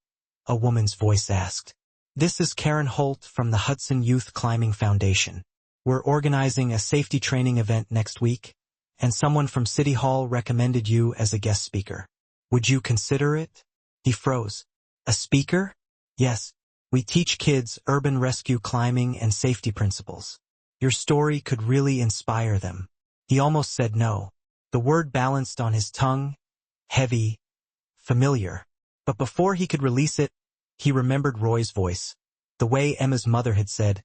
a woman's voice asked. "This is Karen Holt from the Hudson Youth Climbing Foundation. We're organizing a safety training event next week, and someone from City Hall recommended you as a guest speaker. Would you consider it?" He froze. "A speaker?" "Yes. We teach kids urban rescue climbing and safety principles. Your story could really inspire them." He almost said no. The word balanced on his tongue, heavy, familiar. But before he could release it, he remembered Roy's voice, the way Emma's mother had said,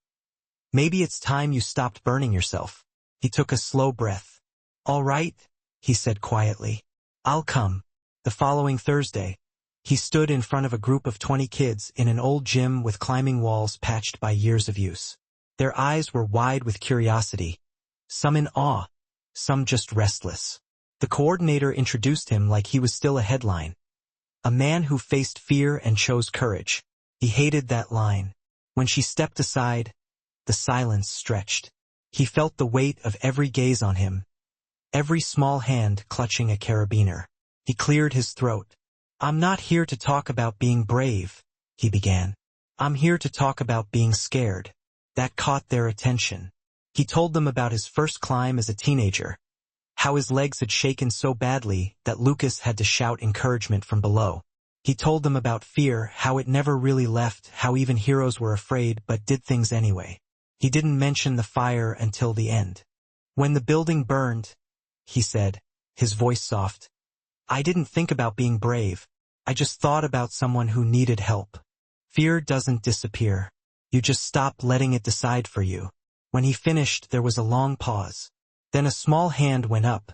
"Maybe it's time you stopped burning yourself." He took a slow breath. "All right," he said quietly. "I'll come." The following Thursday, he stood in front of a group of 20 kids in an old gym with climbing walls patched by years of use. Their eyes were wide with curiosity, some in awe, some just restless. The coordinator introduced him like he was still a headline. A man who faced fear and chose courage. He hated that line. When she stepped aside, the silence stretched. He felt the weight of every gaze on him, every small hand clutching a carabiner. He cleared his throat. "I'm not here to talk about being brave," he began. "I'm here to talk about being scared." That caught their attention. He told them about his first climb as a teenager, how his legs had shaken so badly that Lucas had to shout encouragement from below. He told them about fear, how it never really left, how even heroes were afraid but did things anyway. He didn't mention the fire until the end. "When the building burned," he said, his voice soft, "I didn't think about being brave. I just thought about someone who needed help. Fear doesn't disappear. You just stop letting it decide for you." When he finished, there was a long pause. Then a small hand went up.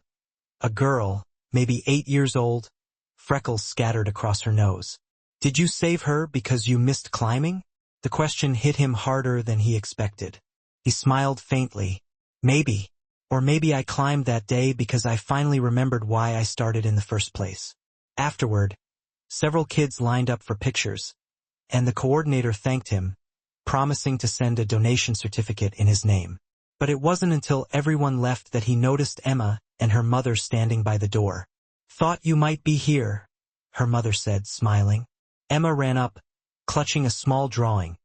A girl, maybe 8 years old, freckles scattered across her nose. "Did you save her because you missed climbing?" The question hit him harder than he expected. He smiled faintly. "Maybe. Or maybe I climbed that day because I finally remembered why I started in the first place." Afterward, several kids lined up for pictures, and the coordinator thanked him, promising to send a donation certificate in his name. But it wasn't until everyone left that he noticed Emma and her mother standing by the door. "Thought you might be here," her mother said, smiling. Emma ran up, clutching a small drawing.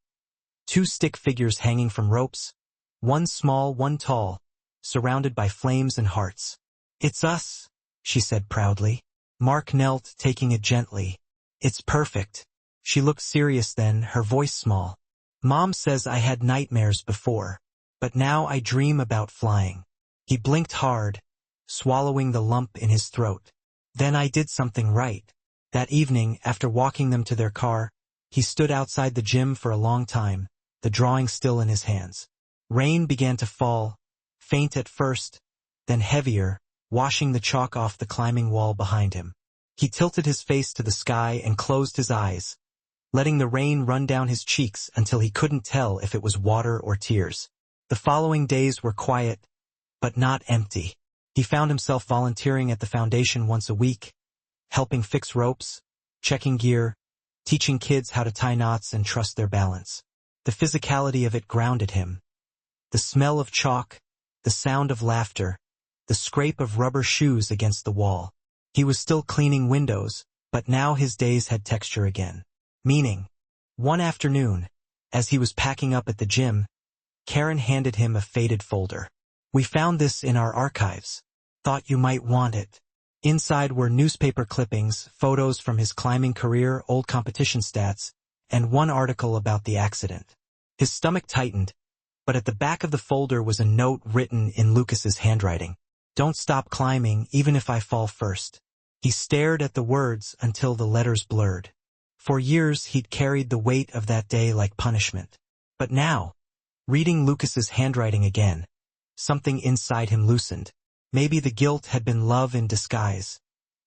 2 stick figures hanging from ropes, one small, one tall, surrounded by flames and hearts. "It's us," she said proudly. Mark knelt, taking it gently. "It's perfect." She looked serious then, her voice small. "Mom says I had nightmares before, but now I dream about flying." He blinked hard, swallowing the lump in his throat. "Then I did something right." That evening, after walking them to their car, he stood outside the gym for a long time, the drawing still in his hands. Rain began to fall, faint at first, then heavier, washing the chalk off the climbing wall behind him. He tilted his face to the sky and closed his eyes, letting the rain run down his cheeks until he couldn't tell if it was water or tears. The following days were quiet, but not empty. He found himself volunteering at the foundation once a week, helping fix ropes, checking gear, teaching kids how to tie knots and trust their balance. The physicality of it grounded him. The smell of chalk, the sound of laughter, the scrape of rubber shoes against the wall. He was still cleaning windows, but now his days had texture again. Meaning. One afternoon, as he was packing up at the gym, Karen handed him a faded folder. "We found this in our archives. Thought you might want it." Inside were newspaper clippings, photos from his climbing career, old competition stats, and one article about the accident. His stomach tightened, but at the back of the folder was a note written in Lucas's handwriting. "Don't stop climbing, even if I fall first." He stared at the words until the letters blurred. For years he'd carried the weight of that day like punishment. But now, reading Lucas's handwriting again, something inside him loosened. Maybe the guilt had been love in disguise.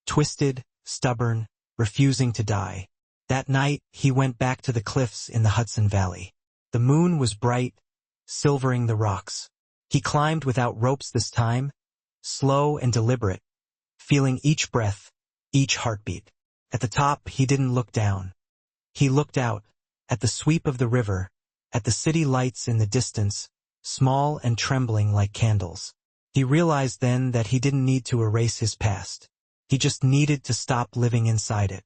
Twisted, stubborn, refusing to die. That night, he went back to the cliffs in the Hudson Valley. The moon was bright, silvering the rocks. He climbed without ropes this time, slow and deliberate, feeling each breath, each heartbeat. At the top, he didn't look down. He looked out, at the sweep of the river, at the city lights in the distance, small and trembling like candles. He realized then that he didn't need to erase his past. He just needed to stop living inside it.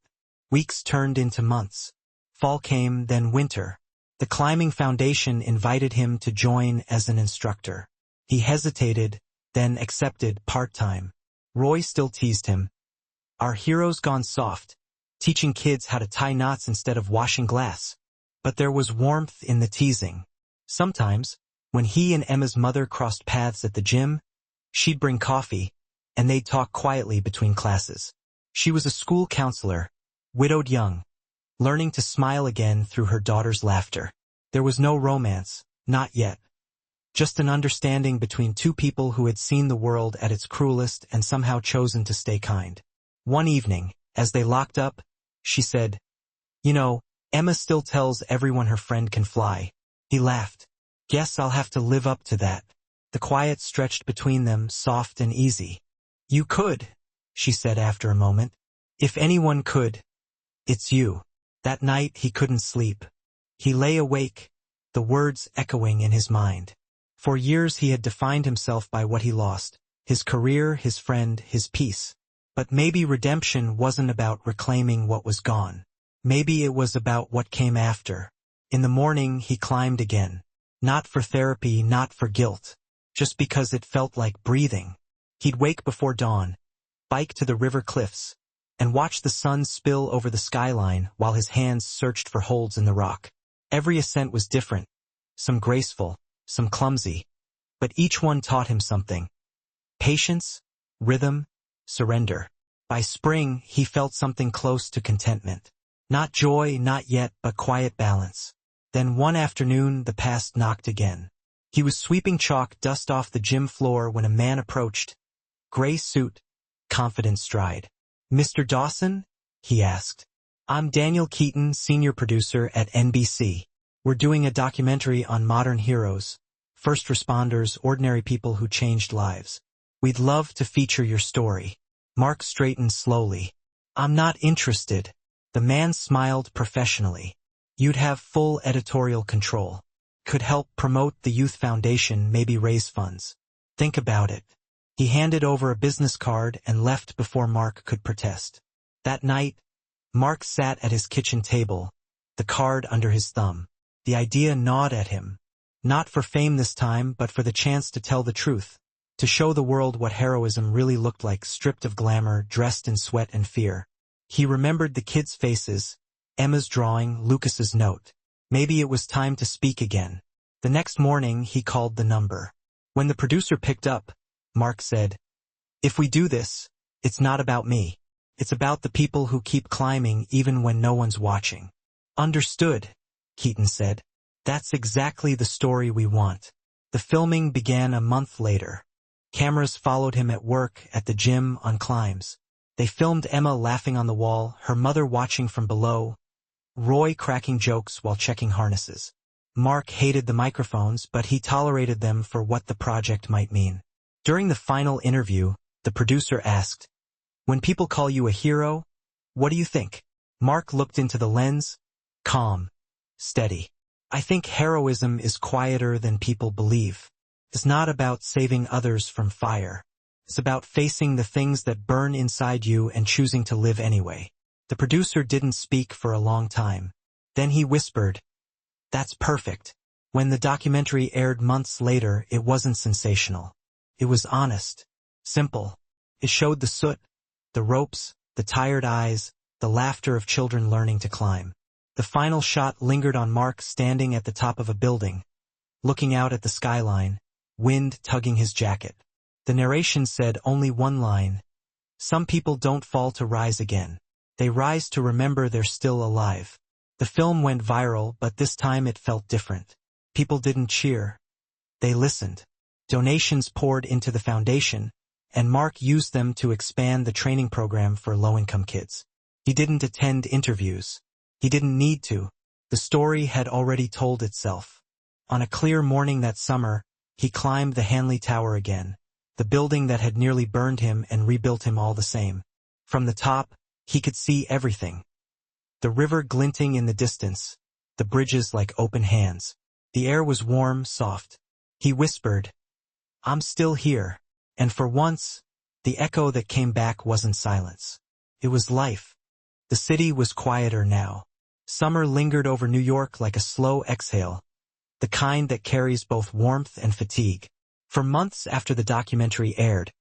Weeks turned into months. Fall came, then winter. The climbing foundation invited him to join as an instructor. He hesitated, then accepted part-time. Roy still teased him. "Our hero's gone soft, teaching kids how to tie knots instead of washing glass." But there was warmth in the teasing. Sometimes, when he and Emma's mother crossed paths at the gym, she'd bring coffee, and they'd talk quietly between classes. She was a school counselor, widowed young, learning to smile again through her daughter's laughter. There was no romance, not yet. Just an understanding between two people who had seen the world at its cruelest and somehow chosen to stay kind. One evening, as they locked up, she said, "You know, Emma still tells everyone her friend can fly." He laughed. "Guess I'll have to live up to that." The quiet stretched between them, soft and easy. "You could," she said after a moment. "If anyone could, it's you." That night he couldn't sleep. He lay awake, the words echoing in his mind. For years he had defined himself by what he lost, his career, his friend, his peace. But maybe redemption wasn't about reclaiming what was gone. Maybe it was about what came after. In the morning he climbed again. Not for therapy, not for guilt. Just because it felt like breathing. He'd wake before dawn, bike to the river cliffs, and watch the sun spill over the skyline while his hands searched for holds in the rock. Every ascent was different, some graceful, some clumsy, but each one taught him something. Patience, rhythm, surrender. By spring, he felt something close to contentment. Not joy, not yet, but quiet balance. Then one afternoon, the past knocked again. He was sweeping chalk dust off the gym floor when a man approached. Gray suit, confident stride. "Mr. Dawson?" he asked. "I'm Daniel Keaton, senior producer at NBC. We're doing a documentary on modern heroes, first responders, ordinary people who changed lives. We'd love to feature your story." Mark straightened slowly. "I'm not interested." The man smiled professionally. "You'd have full editorial control. Could help promote the Youth Foundation, maybe raise funds. Think about it." He handed over a business card and left before Mark could protest. That night, Mark sat at his kitchen table, the card under his thumb. The idea gnawed at him. Not for fame this time, but for the chance to tell the truth. To show the world what heroism really looked like, stripped of glamour, dressed in sweat and fear. He remembered the kids' faces, Emma's drawing, Lucas's note. Maybe it was time to speak again. The next morning, he called the number. When the producer picked up, Mark said, "If we do this, it's not about me. It's about the people who keep climbing even when no one's watching." "Understood," Keaton said. "That's exactly the story we want." The filming began a month later. Cameras followed him at work, at the gym, on climbs. They filmed Emma laughing on the wall, her mother watching from below, Roy cracking jokes while checking harnesses. Mark hated the microphones, but he tolerated them for what the project might mean. During the final interview, the producer asked, "When people call you a hero, what do you think?" Mark looked into the lens, calm, steady. "I think heroism is quieter than people believe. It's not about saving others from fire. It's about facing the things that burn inside you and choosing to live anyway." The producer didn't speak for a long time. Then he whispered, "That's perfect." When the documentary aired months later, it wasn't sensational. It was honest, simple. It showed the soot, the ropes, the tired eyes, the laughter of children learning to climb. The final shot lingered on Mark standing at the top of a building, looking out at the skyline, wind tugging his jacket. The narration said only one line, "Some people don't fall to rise again. They rise to remember they're still alive." The film went viral, but this time it felt different. People didn't cheer. They listened. Donations poured into the foundation, and Mark used them to expand the training program for low-income kids. He didn't attend interviews. He didn't need to. The story had already told itself. On a clear morning that summer, he climbed the Hanley Tower again, the building that had nearly burned him and rebuilt him all the same. From the top, he could see everything. The river glinting in the distance, the bridges like open hands. The air was warm, soft. He whispered, "I'm still here." And for once, the echo that came back wasn't silence. It was life. The city was quieter now. Summer lingered over New York like a slow exhale, the kind that carries both warmth and fatigue. For months after the documentary aired,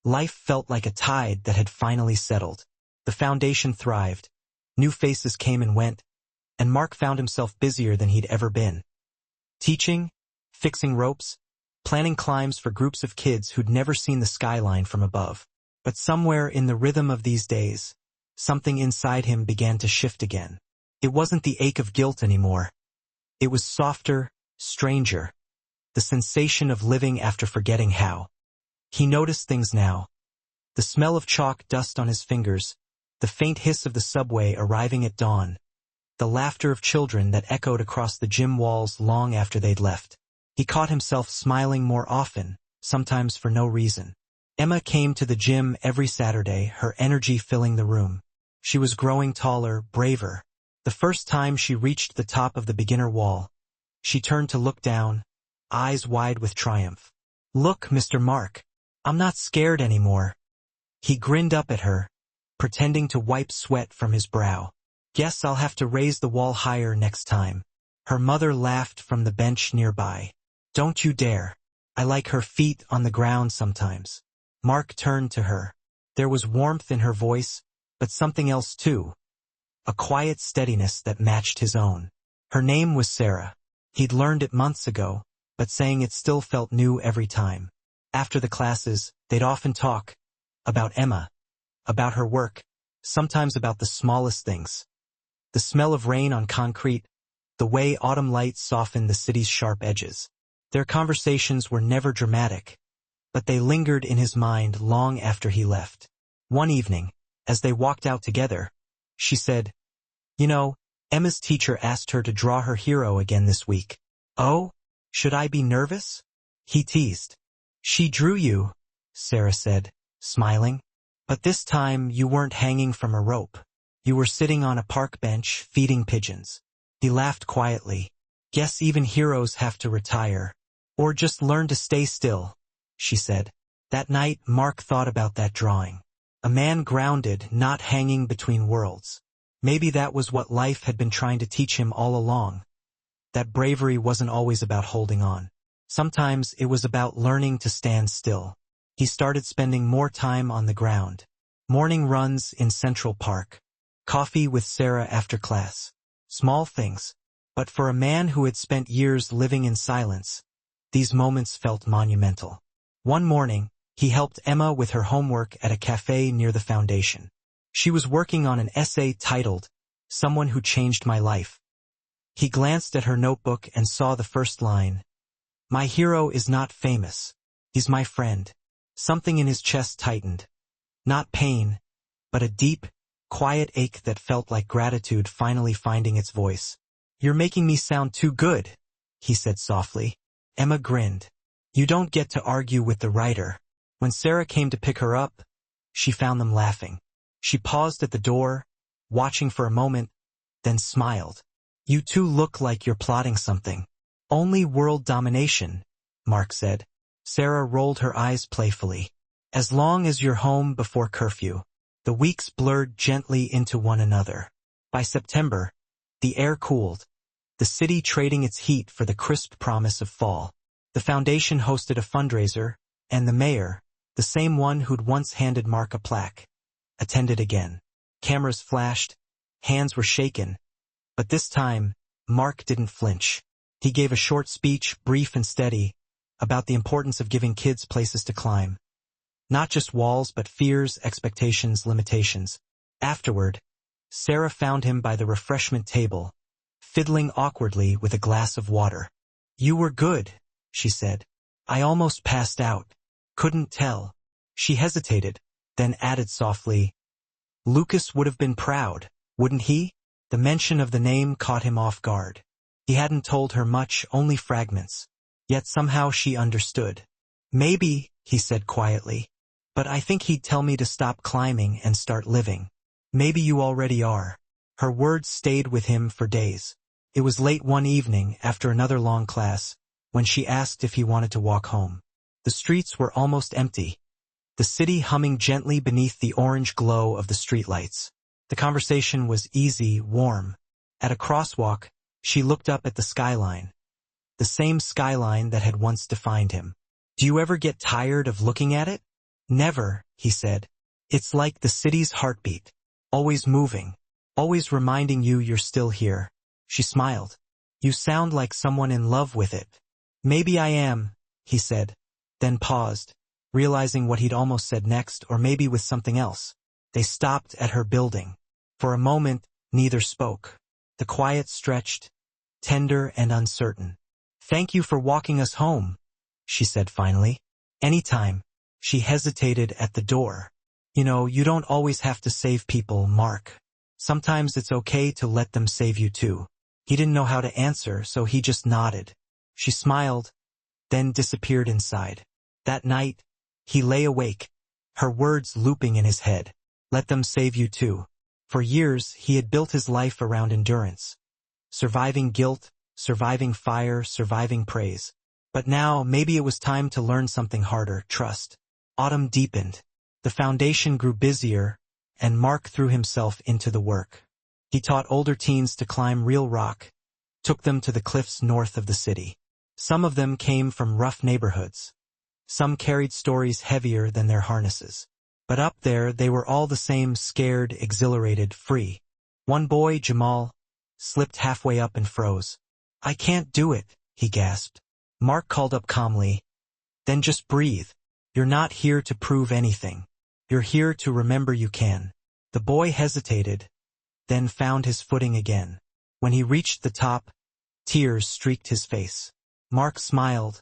life felt like a tide that had finally settled. The foundation thrived. New faces came and went, and Mark found himself busier than he'd ever been. Teaching, fixing ropes, planning climbs for groups of kids who'd never seen the skyline from above. But somewhere in the rhythm of these days, something inside him began to shift again. It wasn't the ache of guilt anymore. It was softer, stranger, the sensation of living after forgetting how. He noticed things now. The smell of chalk dust on his fingers, the faint hiss of the subway arriving at dawn, the laughter of children that echoed across the gym walls long after they'd left. He caught himself smiling more often, sometimes for no reason. Emma came to the gym every Saturday, her energy filling the room. She was growing taller, braver. The first time she reached the top of the beginner wall, she turned to look down, eyes wide with triumph. "Look, Mr. Mark, I'm not scared anymore." He grinned up at her, pretending to wipe sweat from his brow. "Guess I'll have to raise the wall higher next time." Her mother laughed from the bench nearby. "Don't you dare. I like her feet on the ground sometimes." Mark turned to her. There was warmth in her voice, but something else too. A quiet steadiness that matched his own. Her name was Sarah. He'd learned it months ago, but saying it still felt new every time. After the classes, they'd often talk. About Emma. About her work. Sometimes about the smallest things. The smell of rain on concrete. The way autumn light softened the city's sharp edges. Their conversations were never dramatic, but they lingered in his mind long after he left. One evening, as they walked out together, she said, "You know, Emma's teacher asked her to draw her hero again this week." "Oh? Should I be nervous?" he teased. "She drew you," Sarah said, smiling. "But this time you weren't hanging from a rope. You were sitting on a park bench feeding pigeons." He laughed quietly. "Guess even heroes have to retire. Or just learn to stay still," she said. That night, Mark thought about that drawing. A man grounded, not hanging between worlds. Maybe that was what life had been trying to teach him all along. That bravery wasn't always about holding on. Sometimes it was about learning to stand still. He started spending more time on the ground. Morning runs in Central Park. Coffee with Sarah after class. Small things. But for a man who had spent years living in silence, these moments felt monumental. One morning, he helped Emma with her homework at a cafe near the foundation. She was working on an essay titled, "Someone Who Changed My Life." He glanced at her notebook and saw the first line. "My hero is not famous. He's my friend." Something in his chest tightened. Not pain, but a deep, quiet ache that felt like gratitude finally finding its voice. "You're making me sound too good," he said softly. Emma grinned. "You don't get to argue with the writer." When Sarah came to pick her up, she found them laughing. She paused at the door, watching for a moment, then smiled. "You two look like you're plotting something." "Only world domination," Mark said. Sarah rolled her eyes playfully. "As long as you're home before curfew." The weeks blurred gently into one another. By September, the air cooled, the city trading its heat for the crisp promise of fall. The foundation hosted a fundraiser, and the mayor, the same one who'd once handed Mark a plaque, attended again. Cameras flashed, hands were shaken, but this time, Mark didn't flinch. He gave a short speech, brief and steady, about the importance of giving kids places to climb. Not just walls, but fears, expectations, limitations. Afterward, Sarah found him by the refreshment table, fiddling awkwardly with a glass of water. "You were good," she said. "I almost passed out. Couldn't tell." She hesitated, then added softly, "Lucas would have been proud, wouldn't he?" The mention of the name caught him off guard. He hadn't told her much, only fragments. Yet somehow she understood. "Maybe," he said quietly, "but I think he'd tell me to stop climbing and start living." "Maybe you already are." Her words stayed with him for days. It was late one evening, after another long class, when she asked if he wanted to walk home. The streets were almost empty, the city humming gently beneath the orange glow of the streetlights. The conversation was easy, warm. At a crosswalk, she looked up at the skyline. The same skyline that had once defined him. "Do you ever get tired of looking at it?" "Never," he said. "It's like the city's heartbeat. Always moving. Always reminding you you're still here." She smiled. You sound like someone in love with it. Maybe I am, he said, then paused, realizing what he'd almost said next, or maybe with something else. They stopped at her building. For a moment, neither spoke. The quiet stretched, tender and uncertain. Thank you for walking us home, she said finally. Anytime. She hesitated at the door. You know, you don't always have to save people, Mark. Sometimes it's okay to let them save you too. He didn't know how to answer, so he just nodded. She smiled, then disappeared inside. That night, he lay awake, her words looping in his head. Let them save you too. For years, he had built his life around endurance. Surviving guilt, surviving fire, surviving praise. But now, maybe it was time to learn something harder, trust. Autumn deepened. The foundation grew busier, and Mark threw himself into the work. He taught older teens to climb real rock, took them to the cliffs north of the city. Some of them came from rough neighborhoods. Some carried stories heavier than their harnesses. But up there, they were all the same, scared, exhilarated, free. One boy, Jamal, slipped halfway up and froze. I can't do it, he gasped. Mark called up calmly. Then just breathe. You're not here to prove anything. You're here to remember you can. The boy hesitated, then found his footing again. When he reached the top, tears streaked his face. Mark smiled,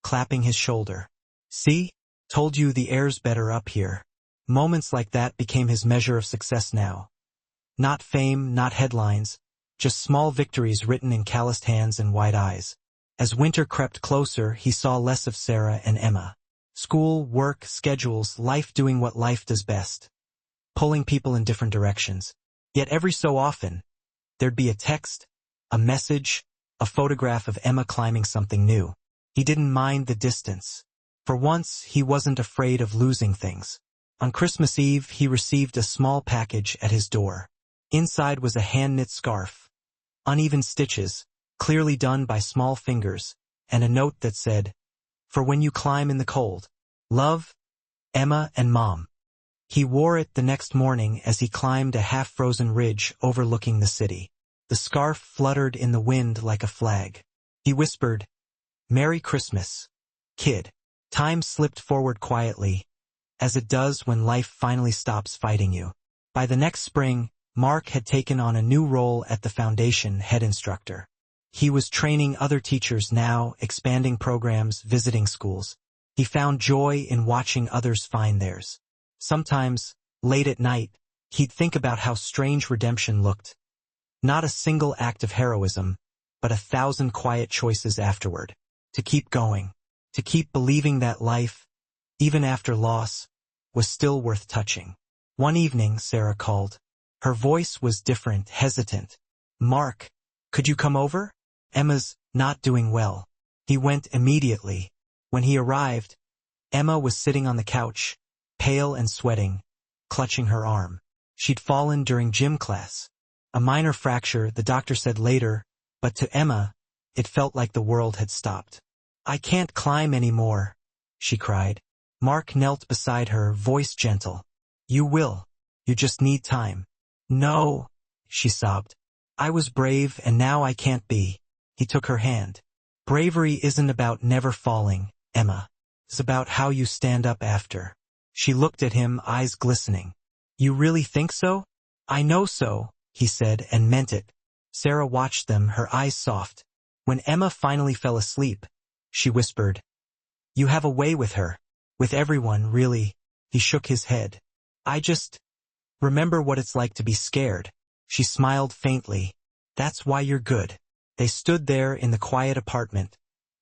clapping his shoulder. See? Told you the air's better up here. Moments like that became his measure of success now. Not fame, not headlines, just small victories written in calloused hands and wide eyes. As winter crept closer, he saw less of Sarah and Emma. School, work, schedules, life doing what life does best. Pulling people in different directions. Yet every so often, there'd be a text, a message, a photograph of Emma climbing something new. He didn't mind the distance. For once, he wasn't afraid of losing things. On Christmas Eve, he received a small package at his door. Inside was a hand-knit scarf, uneven stitches, clearly done by small fingers, and a note that said, "For when you climb in the cold. Love, Emma and Mom." He wore it the next morning as he climbed a half-frozen ridge overlooking the city. The scarf fluttered in the wind like a flag. He whispered, "Merry Christmas, kid." Time slipped forward quietly, as it does when life finally stops fighting you. By the next spring, Mark had taken on a new role at the foundation, head instructor. He was training other teachers now, expanding programs, visiting schools. He found joy in watching others find theirs. Sometimes, late at night, he'd think about how strange redemption looked. Not a single act of heroism, but 1,000 quiet choices afterward. To keep going. To keep believing that life, even after loss, was still worth touching. One evening, Sarah called. Her voice was different, hesitant. "Mark, could you come over? Emma's not doing well." He went immediately. When he arrived, Emma was sitting on the couch, pale and sweating, clutching her arm. She'd fallen during gym class. A minor fracture, the doctor said later, but to Emma, it felt like the world had stopped. "I can't climb anymore," she cried. Mark knelt beside her, voice gentle. "You will. You just need time." "No," she sobbed. "I was brave and now I can't be." He took her hand. "Bravery isn't about never falling, Emma. It's about how you stand up after." She looked at him, eyes glistening. "You really think so?" "I know so," he said, and meant it. Sarah watched them, her eyes soft. When Emma finally fell asleep, she whispered, "You have a way with her. With everyone, really." He shook his head. "I just remember what it's like to be scared." She smiled faintly. "That's why you're good." They stood there in the quiet apartment,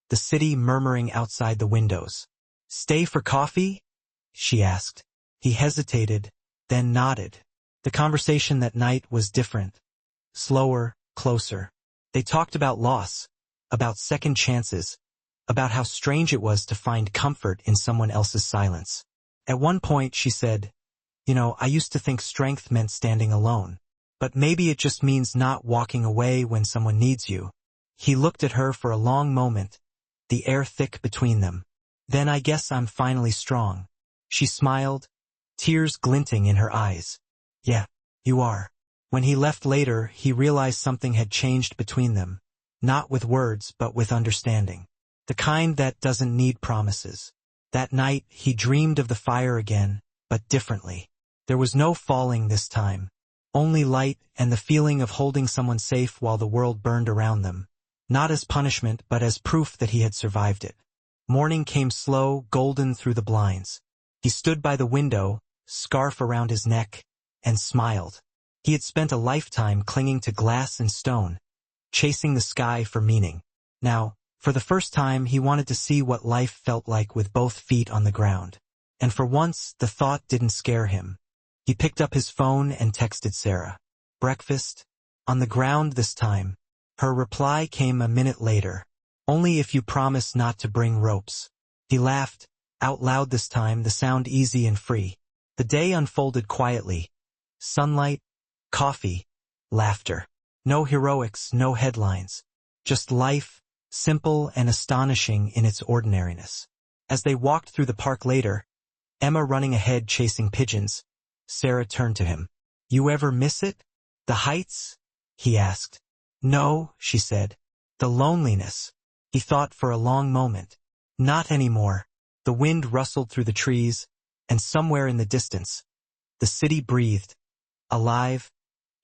the city murmuring outside the windows. "Stay for coffee?" she asked. He hesitated, then nodded. The conversation that night was different. Slower, closer. They talked about loss, about second chances, about how strange it was to find comfort in someone else's silence. At one point she said, "You know, I used to think strength meant standing alone. But maybe it just means not walking away when someone needs you." He looked at her for a long moment, the air thick between them. "Then I guess I'm finally strong." She smiled, tears glinting in her eyes. "Yeah, you are. When he left later, he realized something had changed between them, not with words but with understanding. The kind that doesn't need promises. That night, he dreamed of the fire again, but differently. There was no falling this time. Only light and the feeling of holding someone safe while the world burned around them. Not as punishment, but as proof that he had survived it. Morning came slow, golden through the blinds. He stood by the window, scarf around his neck, and smiled. He had spent a lifetime clinging to glass and stone, chasing the sky for meaning. Now, for the first time, he wanted to see what life felt like with both feet on the ground. And for once, the thought didn't scare him. He picked up his phone and texted Sarah. Breakfast? On the ground this time. Her reply came a minute later. Only if you promise not to bring ropes. He laughed, out loud this time, the sound easy and free. The day unfolded quietly. Sunlight, coffee, laughter. No heroics, no headlines. Just life, simple and astonishing in its ordinariness. As they walked through the park later, Emma running ahead chasing pigeons, Sarah turned to him. You ever miss it? The heights? He asked. No, she said. The loneliness. He thought for a long moment. Not anymore. The wind rustled through the trees, and somewhere in the distance, the city breathed. Alive,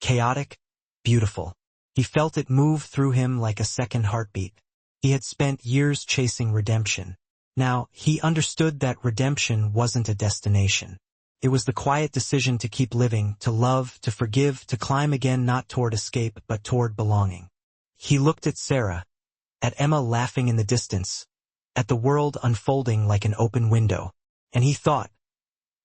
chaotic, beautiful. He felt it move through him like a second heartbeat. He had spent years chasing redemption. Now, he understood that redemption wasn't a destination. It was the quiet decision to keep living, to love, to forgive, to climb again, not toward escape, but toward belonging. He looked at Sarah, at Emma laughing in the distance, at the world unfolding like an open window, and he thought,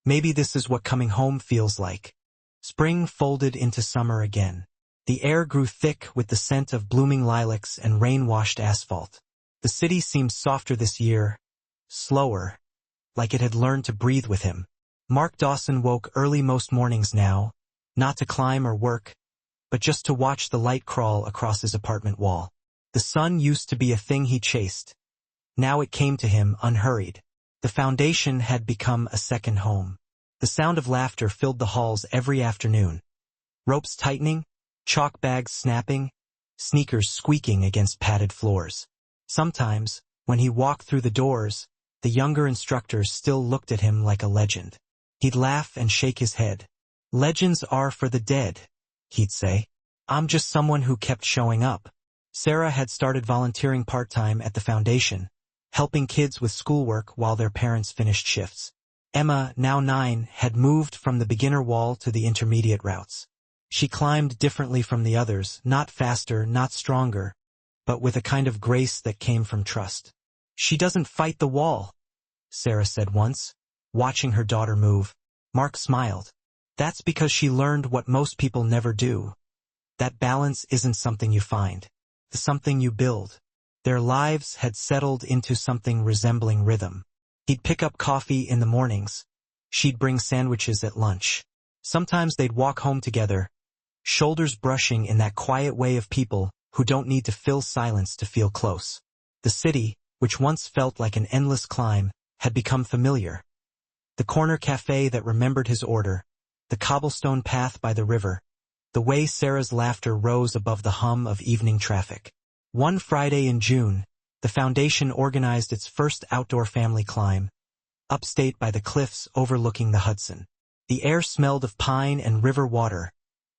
maybe this is what coming home feels like. Spring folded into summer again. The air grew thick with the scent of blooming lilacs and rain-washed asphalt. The city seemed softer this year, slower, like it had learned to breathe with him. Mark Dawson woke early most mornings now, not to climb or work, but just to watch the light crawl across his apartment wall. The sun used to be a thing he chased. Now it came to him unhurried. The foundation had become a second home. The sound of laughter filled the halls every afternoon. Ropes tightening, chalk bags snapping, sneakers squeaking against padded floors. Sometimes, when he walked through the doors, the younger instructors still looked at him like a legend. He'd laugh and shake his head. Legends are for the dead, he'd say. I'm just someone who kept showing up. Sarah had started volunteering part-time at the foundation, helping kids with schoolwork while their parents finished shifts. Emma, now 9, had moved from the beginner wall to the intermediate routes. She climbed differently from the others, not faster, not stronger, but with a kind of grace that came from trust. She doesn't fight the wall, Sarah said once, watching her daughter move. Mark smiled. That's because she learned what most people never do. That balance isn't something you find. It's something you build. Their lives had settled into something resembling rhythm. He'd pick up coffee in the mornings. She'd bring sandwiches at lunch. Sometimes they'd walk home together, shoulders brushing in that quiet way of people who don't need to fill silence to feel close. The city, which once felt like an endless climb, had become familiar. The corner cafe that remembered his order, the cobblestone path by the river, the way Sarah's laughter rose above the hum of evening traffic. One Friday in June, the foundation organized its first outdoor family climb, upstate by the cliffs overlooking the Hudson. The air smelled of pine and river water.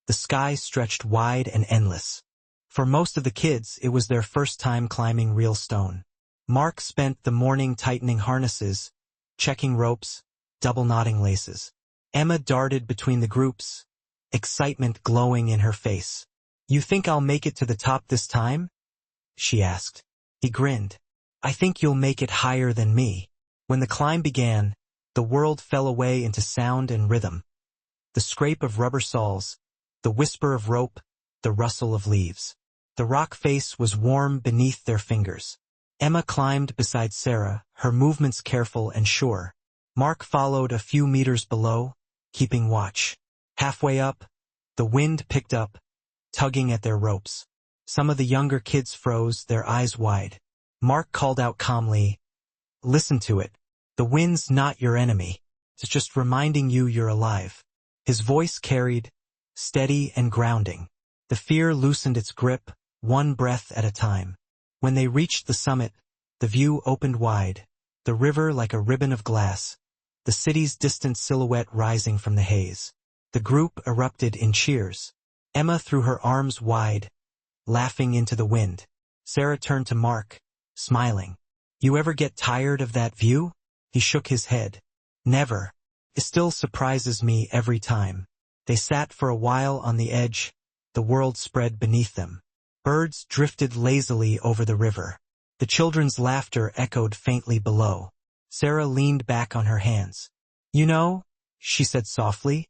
The sky stretched wide and endless. For most of the kids, it was their first time climbing real stone. Mark spent the morning tightening harnesses, checking ropes, double-knotting laces. Emma darted between the groups, excitement glowing in her face. You think I'll make it to the top this time? She asked. He grinned. I think you'll make it higher than me. When the climb began, the world fell away into sound and rhythm. The scrape of rubber soles, the whisper of rope, the rustle of leaves. The rock face was warm beneath their fingers. Emma climbed beside Sarah, her movements careful and sure. Mark followed a few meters below, keeping watch. Halfway up, the wind picked up, tugging at their ropes. Some of the younger kids froze, their eyes wide. Mark called out calmly, "Listen to it. The wind's not your enemy. It's just reminding you you're alive." His voice carried, steady and grounding. The fear loosened its grip, one breath at a time. When they reached the summit, the view opened wide, the river like a ribbon of glass, the city's distant silhouette rising from the haze. The group erupted in cheers. Emma threw her arms wide, laughing into the wind. Sarah turned to Mark, smiling. "You ever get tired of that view?" He shook his head. "Never. It still surprises me every time." They sat for a while on the edge, the world spread beneath them. Birds drifted lazily over the river. The children's laughter echoed faintly below. Sarah leaned back on her hands. "You know," she said softly,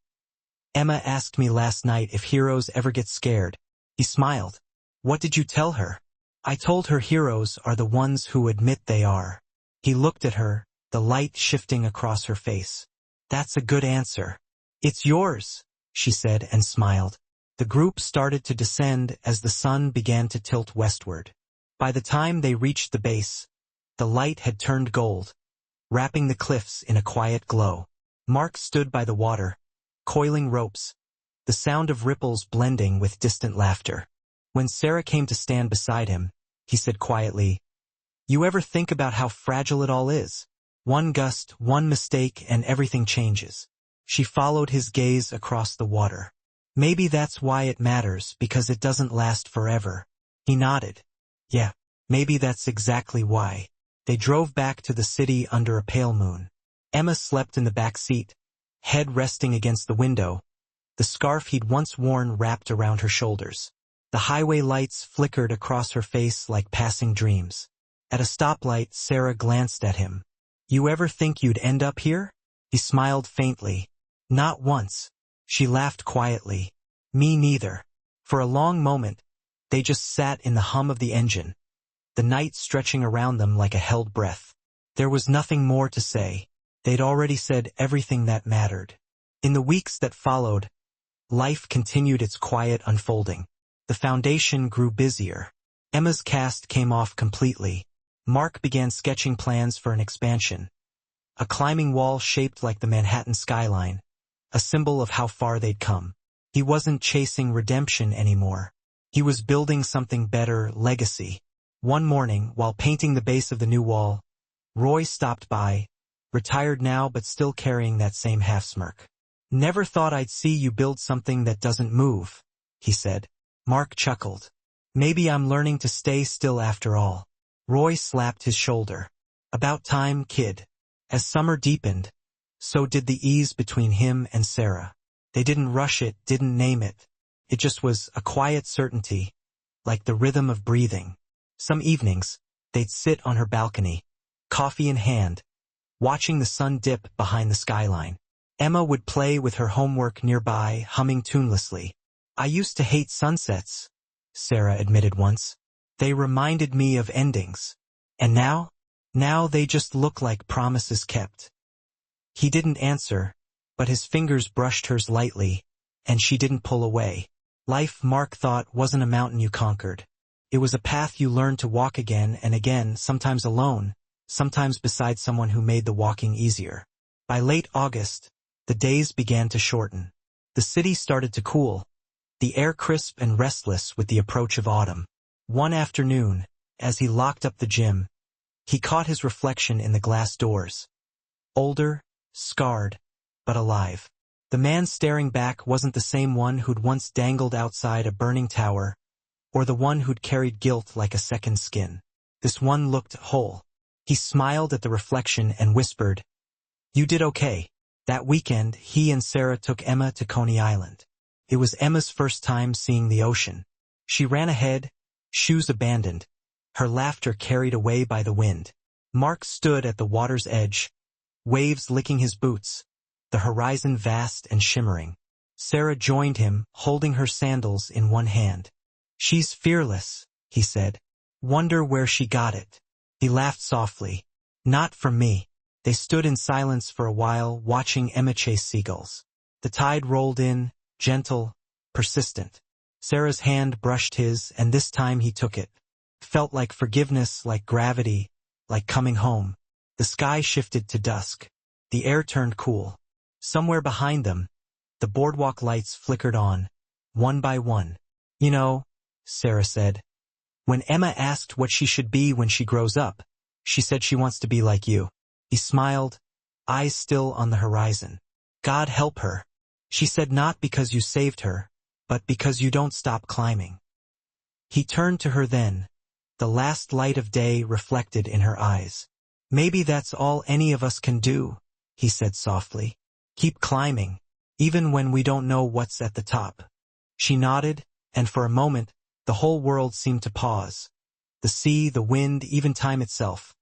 "Emma asked me last night if heroes ever get scared." He smiled. "What did you tell her?" "I told her heroes are the ones who admit they are." He looked at her, the light shifting across her face. "That's a good answer." "It's yours," she said and smiled. The group started to descend as the sun began to tilt westward. By the time they reached the base, the light had turned gold, wrapping the cliffs in a quiet glow. Mark stood by the water, coiling ropes, the sound of ripples blending with distant laughter. When Sarah came to stand beside him, he said quietly, "You ever think about how fragile it all is? One gust, one mistake, and everything changes." She followed his gaze across the water. "Maybe that's why it matters, because it doesn't last forever." He nodded. "Yeah, maybe that's exactly why." They drove back to the city under a pale moon. Emma slept in the back seat, head resting against the window, the scarf he'd once worn wrapped around her shoulders. The highway lights flickered across her face like passing dreams. At a stoplight, Sarah glanced at him. "You ever think you'd end up here?" He smiled faintly. "Not once." She laughed quietly. "Me neither." For a long moment, they just sat in the hum of the engine, the night stretching around them like a held breath. There was nothing more to say. They'd already said everything that mattered. In the weeks that followed, life continued its quiet unfolding. The foundation grew busier. Emma's cast came off completely. Mark began sketching plans for an expansion. A climbing wall shaped like the Manhattan skyline, a symbol of how far they'd come. He wasn't chasing redemption anymore. He was building something better, legacy. One morning, while painting the base of the new wall, Roy stopped by, retired now but still carrying that same half-smirk. "Never thought I'd see you build something that doesn't move," he said. Mark chuckled. "Maybe I'm learning to stay still after all." Roy slapped his shoulder. "About time, kid." As summer deepened, so did the ease between him and Sarah. They didn't rush it, didn't name it. It just was a quiet certainty, like the rhythm of breathing. Some evenings, they'd sit on her balcony, coffee in hand, watching the sun dip behind the skyline. Emma would play with her homework nearby, humming tunelessly. "I used to hate sunsets," Sarah admitted once. "They reminded me of endings. And now? Now they just look like promises kept." He didn't answer, but his fingers brushed hers lightly, and she didn't pull away. Life, Mark thought, wasn't a mountain you conquered. It was a path you learned to walk again and again, sometimes alone, sometimes beside someone who made the walking easier. By late August, the days began to shorten. The city started to cool, the air crisp and restless with the approach of autumn. One afternoon, as he locked up the gym, he caught his reflection in the glass doors. Older, scarred, but alive. The man staring back wasn't the same one who'd once dangled outside a burning tower, or the one who'd carried guilt like a second skin. This one looked whole. He smiled at the reflection and whispered, "You did okay." That weekend, he and Sarah took Emma to Coney Island. It was Emma's first time seeing the ocean. She ran ahead, shoes abandoned, her laughter carried away by the wind. Mark stood at the water's edge, waves licking his boots, the horizon vast and shimmering. Sarah joined him, holding her sandals in one hand. "She's fearless," he said. "Wonder where she got it." He laughed softly. "Not from me." They stood in silence for a while, watching Emma chase seagulls. The tide rolled in, gentle, persistent. Sarah's hand brushed his, and this time he took it. Felt like forgiveness, like gravity, like coming home. The sky shifted to dusk. The air turned cool. Somewhere behind them, the boardwalk lights flickered on, one by one. You know, Sarah said, when Emma asked what she should be when she grows up, she said she wants to be like you. He smiled, eyes still on the horizon. God help her. She said, not because you saved her, but because you don't stop climbing. He turned to her then, the last light of day reflected in her eyes. Maybe that's all any of us can do, he said softly. Keep climbing, even when we don't know what's at the top. She nodded, and for a moment, the whole world seemed to pause. The sea, the wind, even time itself,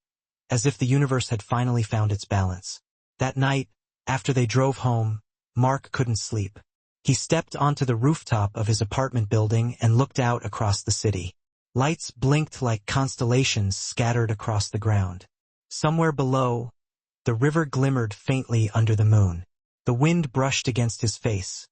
as if the universe had finally found its balance. That night, after they drove home, Mark couldn't sleep. He stepped onto the rooftop of his apartment building and looked out across the city. Lights blinked like constellations scattered across the ground. Somewhere below, the river glimmered faintly under the moon. The wind brushed against his face.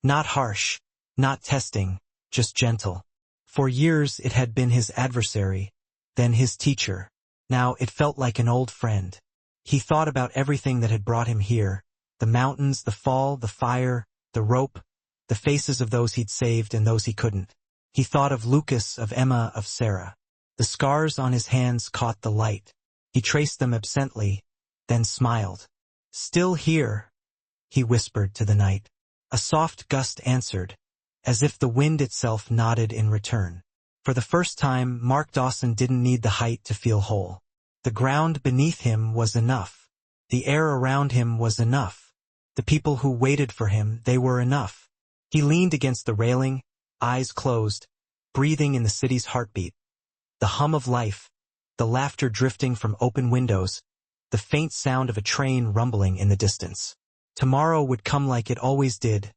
Not harsh, not testing, just gentle. For years it had been his adversary, then his teacher. Now it felt like an old friend. He thought about everything that had brought him here, the mountains, the fall, the fire, the rope, the faces of those he'd saved and those he couldn't. He thought of Lucas, of Emma, of Sarah. The scars on his hands caught the light. He traced them absently, then smiled. Still here, he whispered to the night. A soft gust answered, as if the wind itself nodded in return. For the first time, Mark Dawson didn't need the height to feel whole. The ground beneath him was enough. The air around him was enough. The people who waited for him, they were enough. He leaned against the railing, eyes closed, breathing in the city's heartbeat. The hum of life, the laughter drifting from open windows, the faint sound of a train rumbling in the distance. Tomorrow would come like it always did,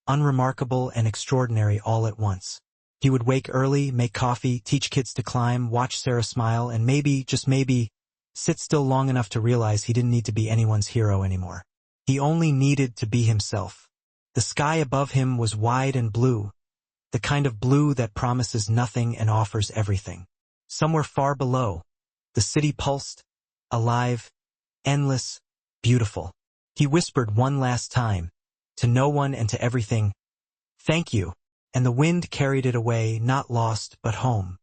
unremarkable and extraordinary all at once. He would wake early, make coffee, teach kids to climb, watch Sarah smile, and maybe, just maybe, sit still long enough to realize he didn't need to be anyone's hero anymore. He only needed to be himself. The sky above him was wide and blue, the kind of blue that promises nothing and offers everything. Somewhere far below, the city pulsed, alive, endless, beautiful. He whispered one last time, to no one and to everything, "Thank you," and the wind carried it away, not lost, but home.